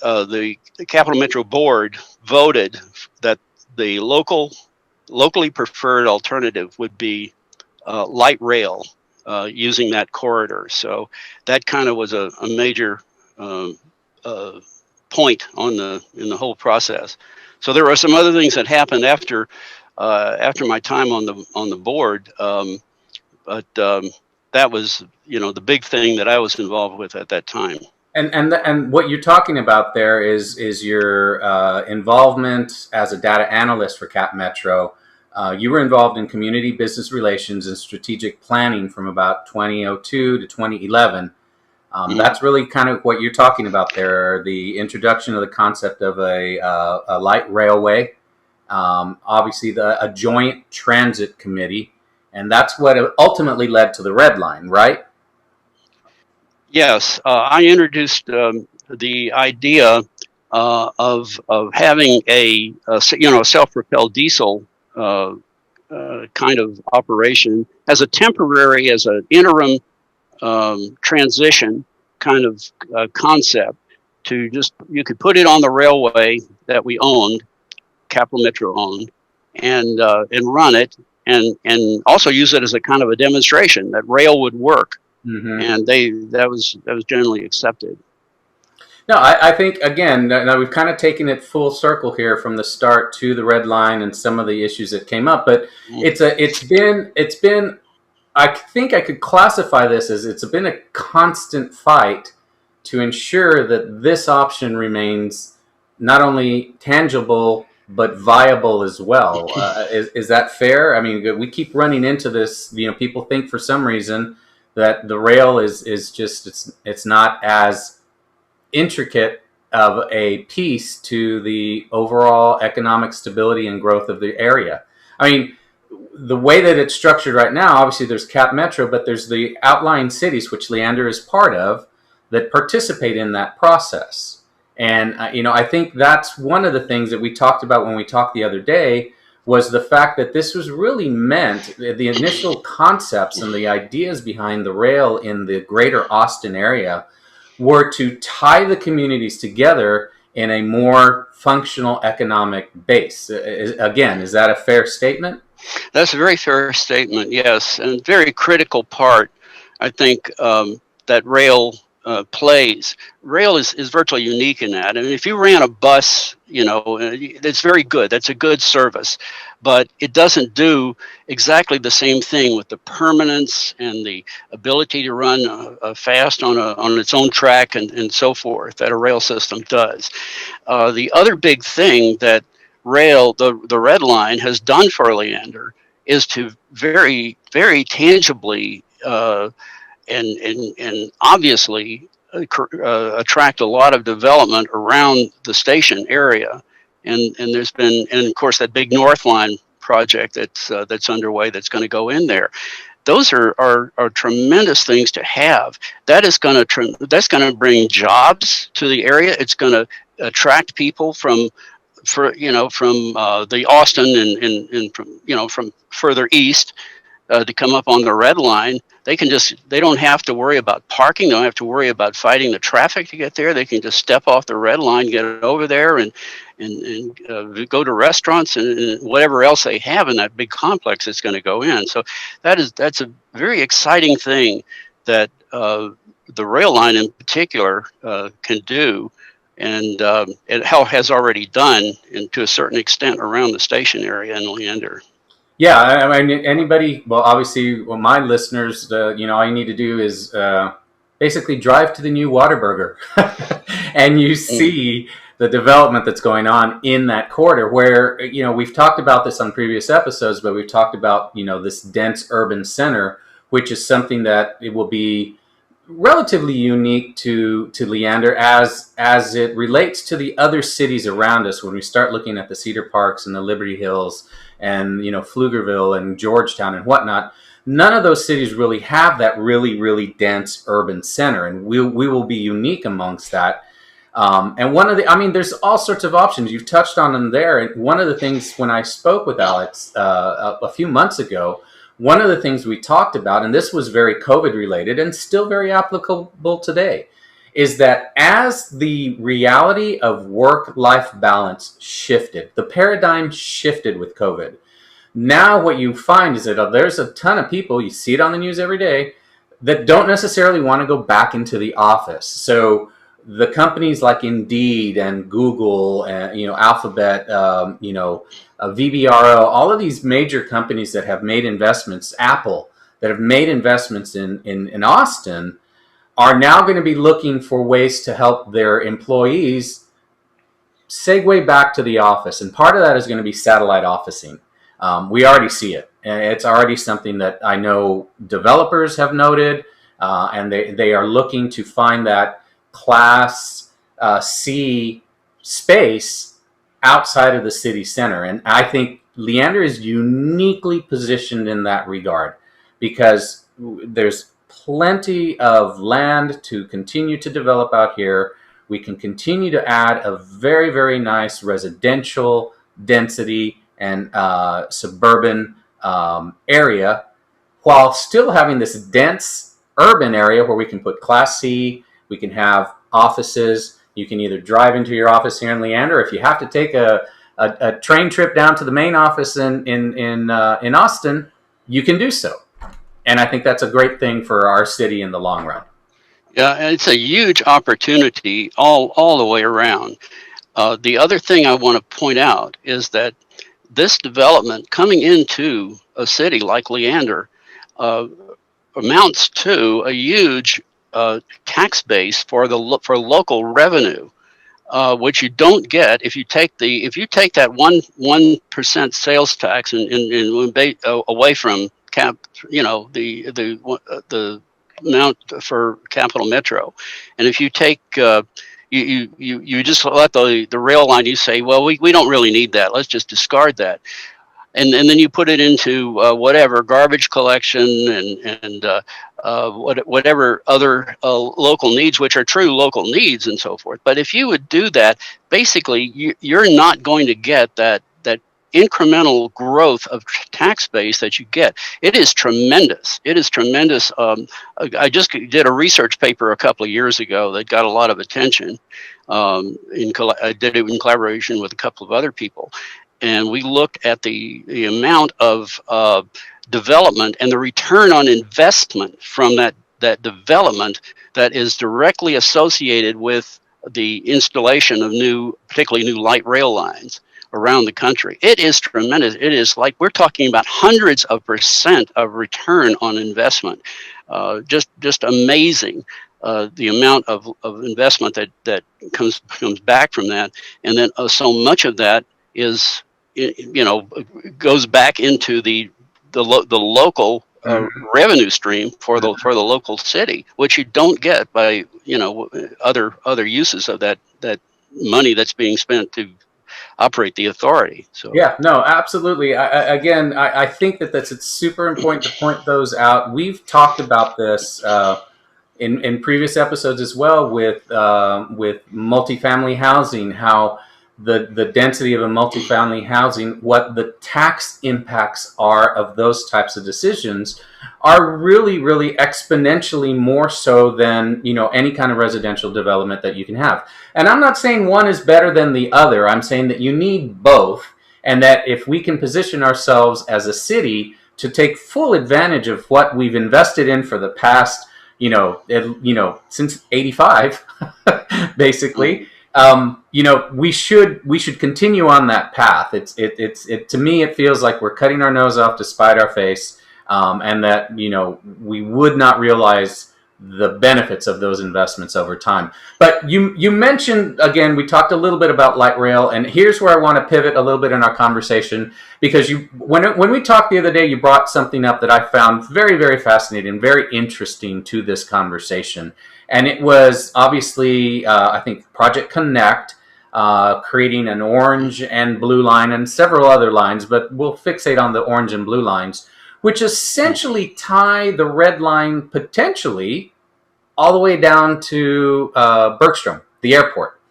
CapMetro board voted that the locally preferred alternative would be light rail using that corridor. So that kind of was a major point in the whole process. So there were some other things that happened after my time on the board, but that was the big thing that I was involved with at that time. And what you're talking about there is your involvement as a data analyst for CapMetro. You were involved in community business relations and strategic planning from about 2002 to 2011. That's really kind of what you're talking about there, the introduction of the concept of a light railway, obviously a joint transit committee, and that's what ultimately led to the Red Line, right? Yes, I introduced the idea of having a self-propelled diesel kind of operation as an interim transition kind of concept to you could put it on the railway that we owned, CapMetro owned, and run it, and also use it as a kind of a demonstration that rail would work. Mm-hmm. And that was generally accepted. No, I think again, now we've kind of taken it full circle here from the start to the Red Line and some of the issues that came up. But it's been. I think I could classify this as it's been a constant fight to ensure that this option remains not only tangible but viable as well. Is that fair? I mean, we keep running into this. People think for some reason that the rail is just it's not as intricate of a piece to the overall economic stability and growth of the area. I mean, the way that it's structured right now, obviously there's CapMetro, but there's the outlying cities, which Leander is part of, that participate in that process. And, I think that's one of the things that we talked about when we talked the other day, was the fact that this was really meant, the initial concepts and the ideas behind the rail in the greater Austin area were to tie the communities together in a more functional economic base. Again, is that a fair statement? That's a very fair statement, yes, and very critical part, I think, that rail plays. Rail is virtually unique in that. I mean, if you ran a bus, it's very good. That's a good service, but it doesn't do exactly the same thing with the permanence and the ability to run fast on its own track and so forth that a rail system does. The other big thing that rail, the Red Line, has done for Leander is to very, very tangibly and obviously attract a lot of development around the station area, and there's been, and of course that big Northline project that's underway that's going to go in there. Those are tremendous things to have. That's going to bring jobs to the area. It's going to attract people from the Austin and from further east to come up on the Red Line. They don't have to worry about parking. They don't have to worry about fighting the traffic to get there. They can just step off the Red Line, get over there, and and go to restaurants and whatever else they have in that big complex that's going to go in. So that's a very exciting thing that the rail line in particular can do, and it has already done, and to a certain extent, around the station area in Leander. Yeah, I mean, anybody, well, obviously, well, my listeners, all you need to do is basically drive to the new Whataburger and you see the development that's going on in that corridor where, we've talked about this on previous episodes, but we've talked about, this dense urban center, which is something that it will be relatively unique to Leander as it relates to the other cities around us. When we start looking at the Cedar Parks and the Liberty Hills and Pflugerville and Georgetown and whatnot, none of those cities really have that really dense urban center, and we will be unique amongst that. And there's all sorts of options. You've touched on them there. And one of the things when I spoke with Alex a few months ago, one of the things we talked about, and this was very COVID related and still very applicable today, is that as the reality of work-life balance shifted, the paradigm shifted with COVID. Now what you find is that there's a ton of people, you see it on the news every day, that don't necessarily want to go back into the office. So the companies like Indeed and Google and Alphabet, VBRO, all of these major companies that have made investments, Apple, that have made investments in Austin, are now going to be looking for ways to help their employees segue back to the office. And part of that is going to be satellite officing. We already see it. And it's already something that I know developers have noted, and they are looking to find that Class C space outside of the city center. And I think Leander is uniquely positioned in that regard because there's plenty of land to continue to develop out here. We can continue to add a very nice residential density and suburban area while still having this dense urban area where we can put Class C, we can have offices. You can either drive into your office here in Leander. If you have to take a train trip down to the main office in Austin, you can do so. And I think that's a great thing for our city in the long run. Yeah, it's a huge opportunity all the way around. The other thing I want to point out is that this development coming into a city like Leander amounts to a huge tax base for local revenue, which you don't get if you take that 1% sales tax and away from the amount for CapMetro, and if you take you just let the rail line, you say, well, we don't really need that, let's just discard that. And then you put it into whatever garbage collection and whatever other local needs, which are true local needs and so forth. But if you would do that, basically you're not going to get that incremental growth of tax base that you get. It is tremendous. It is tremendous. I just did a research paper a couple of years ago that got a lot of attention. I did it in collaboration with a couple of other people. And we looked at the amount of development and the return on investment from that development that is directly associated with the installation of particularly new light rail lines around the country. It is tremendous. It is like we're talking about hundreds of % of return on investment. Just amazing. The amount of investment that comes back from that, and then so much of that is goes back into the local revenue stream for the local city, which you don't get by other uses of that money that's being spent to operate the authority. So yeah, no, absolutely. I think it's super important to point those out. We've talked about this in previous episodes as well with multifamily housing, how the density of a multifamily housing, what the tax impacts are of those types of decisions are really, really exponentially more so than, any kind of residential development that you can have. And I'm not saying one is better than the other. I'm saying that you need both, and that if we can position ourselves as a city to take full advantage of what we've invested in for the past, since '85, basically, we should continue on that path. It to me, it feels like we're cutting our nose off to spite our face, and that we would not realize the benefits of those investments over time. But you mentioned, again, we talked a little bit about light rail, and here's where I want to pivot a little bit in our conversation, because when we talked the other day, you brought something up that I found very, very fascinating, very interesting to this conversation. And it was obviously, I think, Project Connect, creating an orange and blue line and several other lines, but we'll fixate on the orange and blue lines, which essentially tie the red line potentially all the way down to Bergstrom, the airport.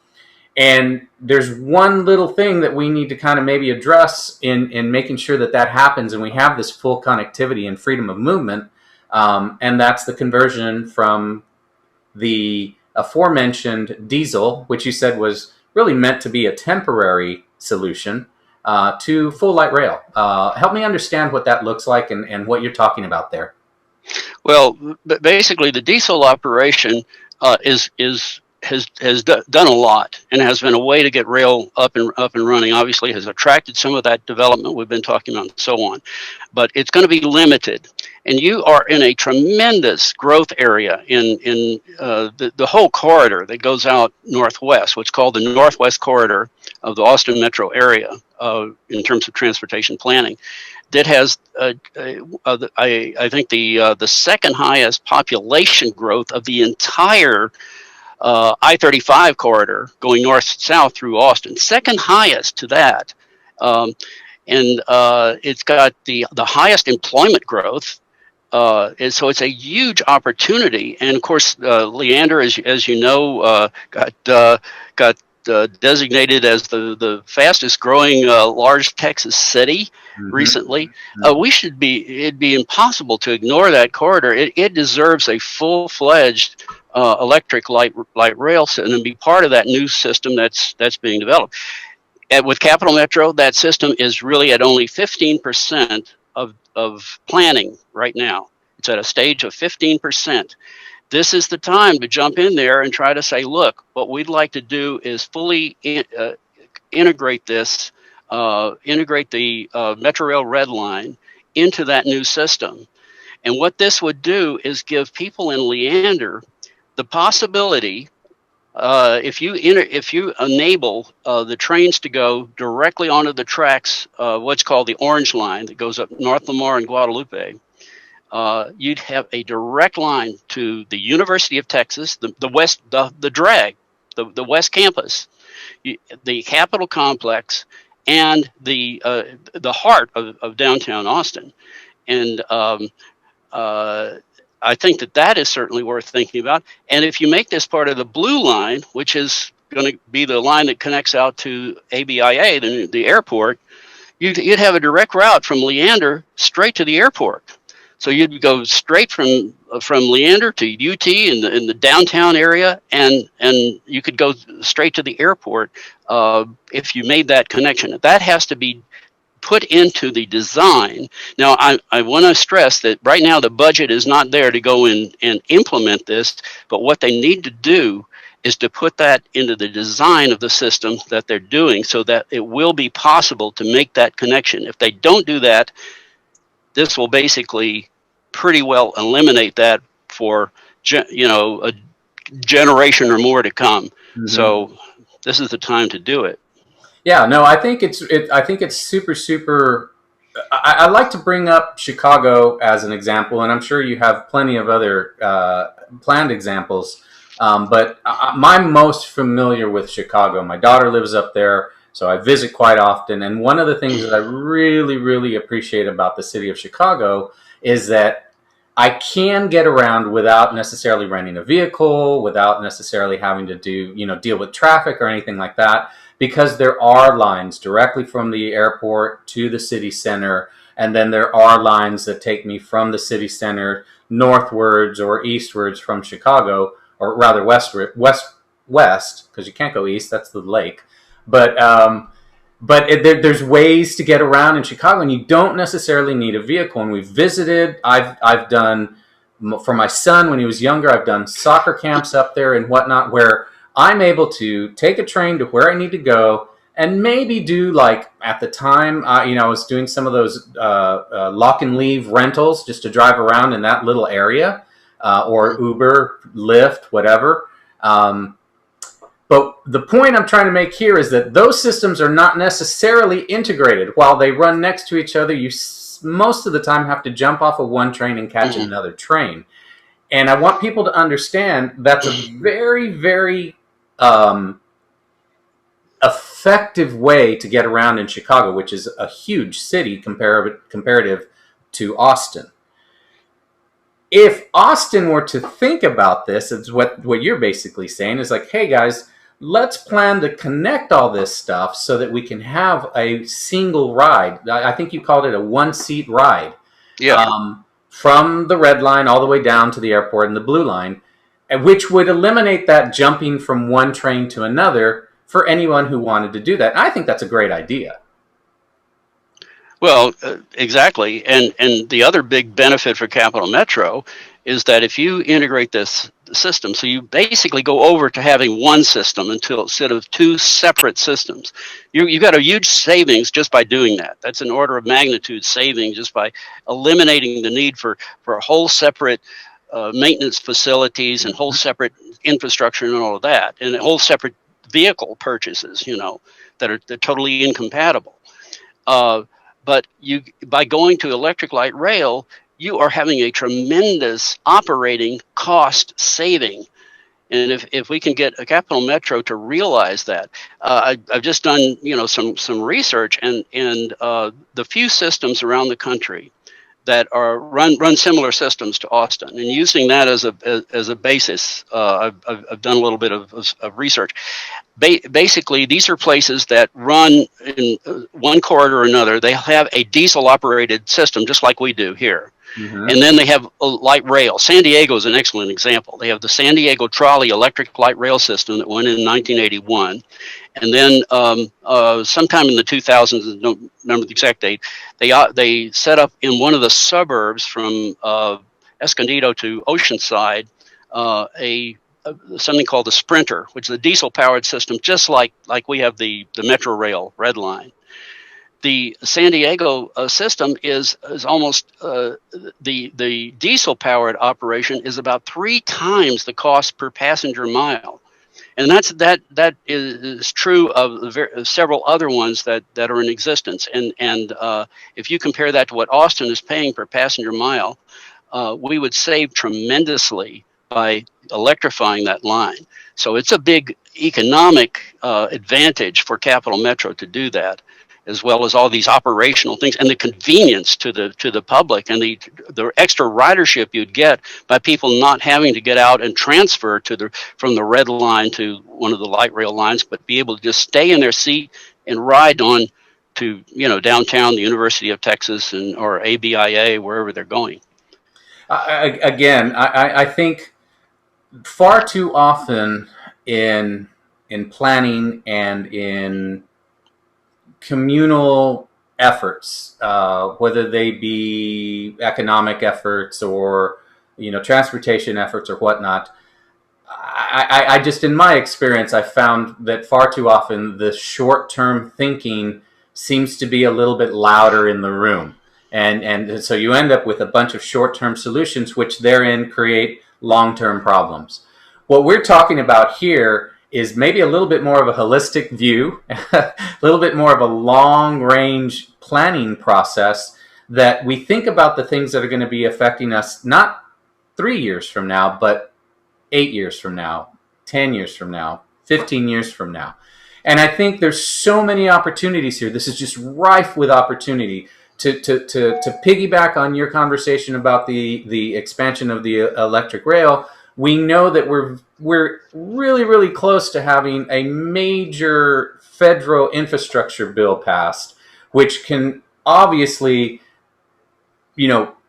And there's one little thing that we need to kind of maybe address in making sure that that happens and we have this full connectivity and freedom of movement, and that's the conversion from the aforementioned diesel, which you said was really meant to be a temporary solution, to full light rail. Help me understand what that looks like and what you're talking about there. Well, basically, the diesel operation has done a lot and has been a way to get rail up and running. Obviously, has attracted some of that development we've been talking about and so on, but it's going to be limited. And you are in a tremendous growth area in the whole corridor that goes out northwest, what's called the Northwest Corridor of the Austin metro area, in terms of transportation planning. That has, I think, the second highest population growth of the entire I-35 corridor going north-south through Austin. Second highest to that. And it's got the highest employment growth. And so it's a huge opportunity. And of course, Leander, as you know, got designated as the fastest growing large Texas city recently. It'd be impossible to ignore that corridor. It deserves a full-fledged electric light rail system and be part of that new system that's being developed. With CapMetro, that system is really at only 15% of planning right now. It's at a stage of 15%. This is the time to jump in there and try to say, look, what we'd like to do is fully integrate this, integrate the Metrorail Red Line into that new system. And what this would do is give people in Leander the possibility, if you enable the trains to go directly onto the tracks, what's called the Orange Line that goes up North Lamar and Guadalupe, you'd have a direct line to the University of Texas, the West, the drag, the West Campus, the Capitol Complex, and the heart of downtown Austin. And I think that is certainly worth thinking about. And if you make this part of the blue line, which is going to be the line that connects out to ABIA, the airport, you'd have a direct route from Leander straight to the airport. So you'd go straight from Leander to UT in the downtown area, and you could go straight to the airport if you made that connection. That has to be put into the design. Now, I want to stress that right now the budget is not there to go in and implement this, but what they need to do is to put that into the design of the system that they're doing so that it will be possible to make that connection. If they don't do that, this will basically pretty well eliminate that for a generation or more to come. So this is the time to do it. Yeah, no, I think it's super. I like to bring up Chicago as an example, and I'm sure you have plenty of other planned examples. But I'm most familiar with Chicago. My daughter lives up there, so I visit quite often. And one of the things that I really, really appreciate about the city of Chicago is that I can get around without necessarily renting a vehicle, without necessarily having to deal with traffic or anything like that. because there are lines directly from the airport to the city center, and then there are lines that take me from the city center northwards or eastwards from Chicago, or rather west, because you can't go east, that's the lake. But there's ways to get around in Chicago, and you don't necessarily need a vehicle. And we've visited. I've done, for my son when he was younger, I've done soccer camps up there and whatnot, where I'm able to take a train to where I need to go, and maybe do, like, at the time, I was doing some of those lock and leave rentals just to drive around in that little area, or Uber, Lyft, whatever. But the point I'm trying to make here is that those systems are not necessarily integrated. While they run next to each other, you most of the time have to jump off of one train and catch another train. And I want people to understand that's a very, very effective way to get around in Chicago, which is a huge city comparative to Austin. If Austin were to think about this, it's what you're basically saying is like, hey guys, let's plan to connect all this stuff so that we can have a single ride. I think you called it a one-seat ride. Yeah. From the red line all the way down to the airport and the blue line, which would eliminate that jumping from one train to another for anyone who wanted to do that. And I think that's a great idea. Well, exactly. And the other big benefit for CapMetro is that if you integrate this system, so you basically go over to having one system instead of two separate systems, you got a huge savings just by doing that. That's an order of magnitude saving just by eliminating the need for a whole separate maintenance facilities and whole separate infrastructure and all of that, and a whole separate vehicle purchases, they're totally incompatible. But by going to electric light rail, you are having a tremendous operating cost saving. And if we can get a CapMetro to realize that, I've just done some research, and the few systems around the country that are run similar systems to Austin, and using that as a basis, I've done a little bit of research. Basically, these are places that run in one corridor or another. They have a diesel operated system just like we do here. Mm-hmm. And then they have a light rail. San Diego is an excellent example. They have the San Diego Trolley electric light rail system that went in 1981. And then sometime in the 2000s, I don't remember the exact date, they set up in one of the suburbs from Escondido to Oceanside something called the Sprinter, which is a diesel-powered system, just like we have the Metro Rail Red Line. The San Diego system is almost the diesel-powered operation is about 3 times the cost per passenger mile, and that is true of several other ones that are in existence. And if you compare that to what Austin is paying per passenger mile, we would save tremendously by electrifying that line. So it's a big economic advantage for CapMetro to do that, as well as all these operational things and the convenience to the public and the extra ridership you'd get by people not having to get out and transfer from the red line to one of the light rail lines, but be able to just stay in their seat and ride on to downtown, the University of Texas or ABIA, wherever they're going. I think far too often in planning and in communal efforts, whether they be economic efforts or transportation efforts or whatnot, I just, in my experience, I found that far too often the short-term thinking seems to be a little bit louder in the room, and so you end up with a bunch of short-term solutions, which therein create long-term problems. What we're talking about here is maybe a little bit more of a holistic view, a little bit more of a long-range planning process, that we think about the things that are going to be affecting us not 3 years from now, but 8 years from now, 10 years from now, 15 years from now. And I think there's so many opportunities here. This is just rife with opportunity. To piggyback on your conversation about the expansion of the electric rail, we know that we're really, really close to having a major federal infrastructure bill passed, which can obviously,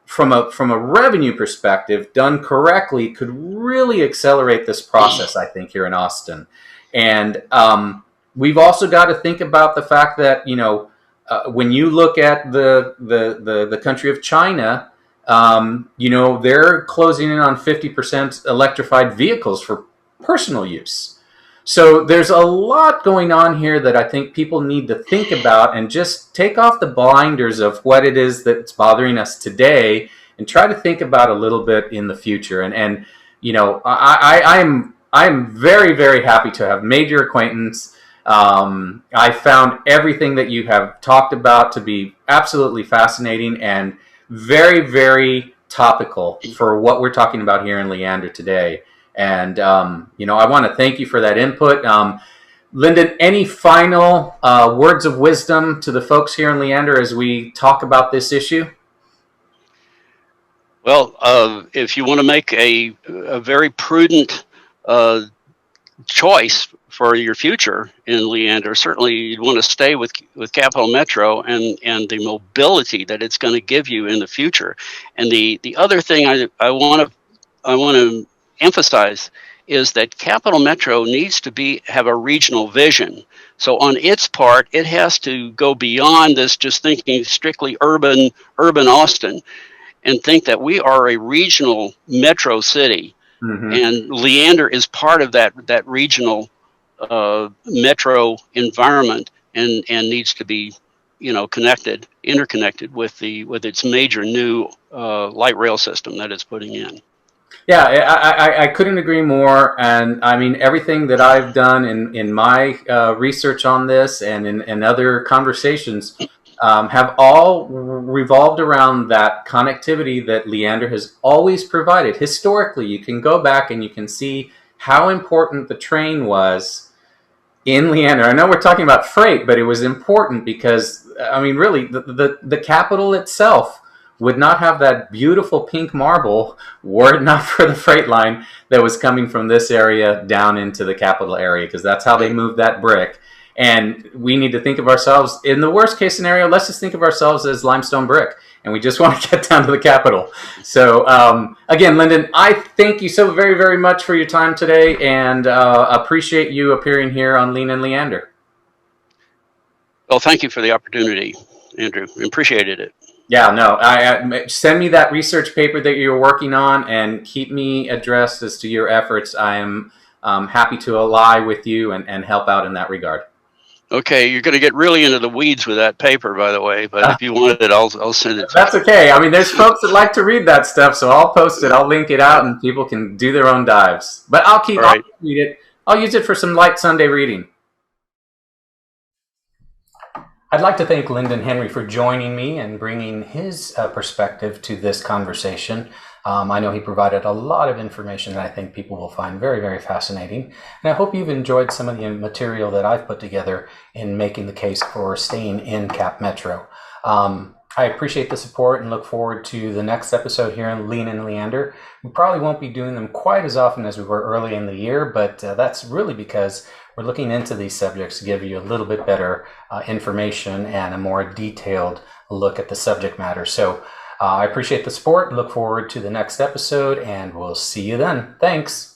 from a revenue perspective, done correctly, could really accelerate this process, I think, here in Austin. And we've also got to think about the fact that, when you look at the country of China, they're closing in on 50% electrified vehicles for personal use. So there's a lot going on here that I think people need to think about and just take off the blinders of what it is that's bothering us today and try to think about a little bit in the future. And I'm very, very happy to have made your acquaintance. I found everything that you have talked about to be absolutely fascinating and very, very topical for what we're talking about here in Leander today. And, I want to thank you for that input. Lyndon, any final words of wisdom to the folks here in Leander as we talk about this issue? Well, if you want to make a very prudent choice for your future in Leander, certainly you'd want to stay with CapMetro and the mobility that it's going to give you in the future. And the other thing I want to emphasize is that CapMetro needs to have a regional vision. So on its part, it has to go beyond this just thinking strictly urban Austin, and think that we are a regional metro city. Mm-hmm. And Leander is part of that regional metro environment and needs to be interconnected with its major new light rail system that it's putting in. Yeah, I couldn't agree more. And I mean, everything that I've done in my research on this and in other conversations have all revolved around that connectivity that Leander has always provided. Historically, you can go back and you can see how important the train was in Leander. I know we're talking about freight, but it was important because, I mean, really, the capital itself would not have that beautiful pink marble were it not for the freight line that was coming from this area down into the capital area, because that's how they moved that brick. And we need to think of ourselves, in the worst case scenario, let's just think of ourselves as limestone brick, and we just want to get down to the capital. So again, Lyndon, I thank you so very, very much for your time today, and appreciate you appearing here on Lean and Leander. Well, thank you for the opportunity, Andrew. Appreciated it. Yeah, no, I send me that research paper that you're working on and keep me addressed as to your efforts. I am happy to ally with you and help out in that regard. Okay, you're going to get really into the weeds with that paper, by the way, but if you want it, I'll send it to That's okay. I mean, there's folks that like to read that stuff, so I'll post it. I'll link it out, and people can do their own dives. But I'll read it. I'll use it for some light Sunday reading. I'd like to thank Lyndon Henry for joining me and bringing his perspective to this conversation. I know he provided a lot of information that I think people will find very, very fascinating. And I hope you've enjoyed some of the material that I've put together in making the case for staying in CapMetro. I appreciate the support and look forward to the next episode here in Lean and Leander. We probably won't be doing them quite as often as we were early in the year, but that's really because we're looking into these subjects to give you a little bit better information and a more detailed look at the subject matter. So I appreciate the support, look forward to the next episode, and we'll see you then. Thanks.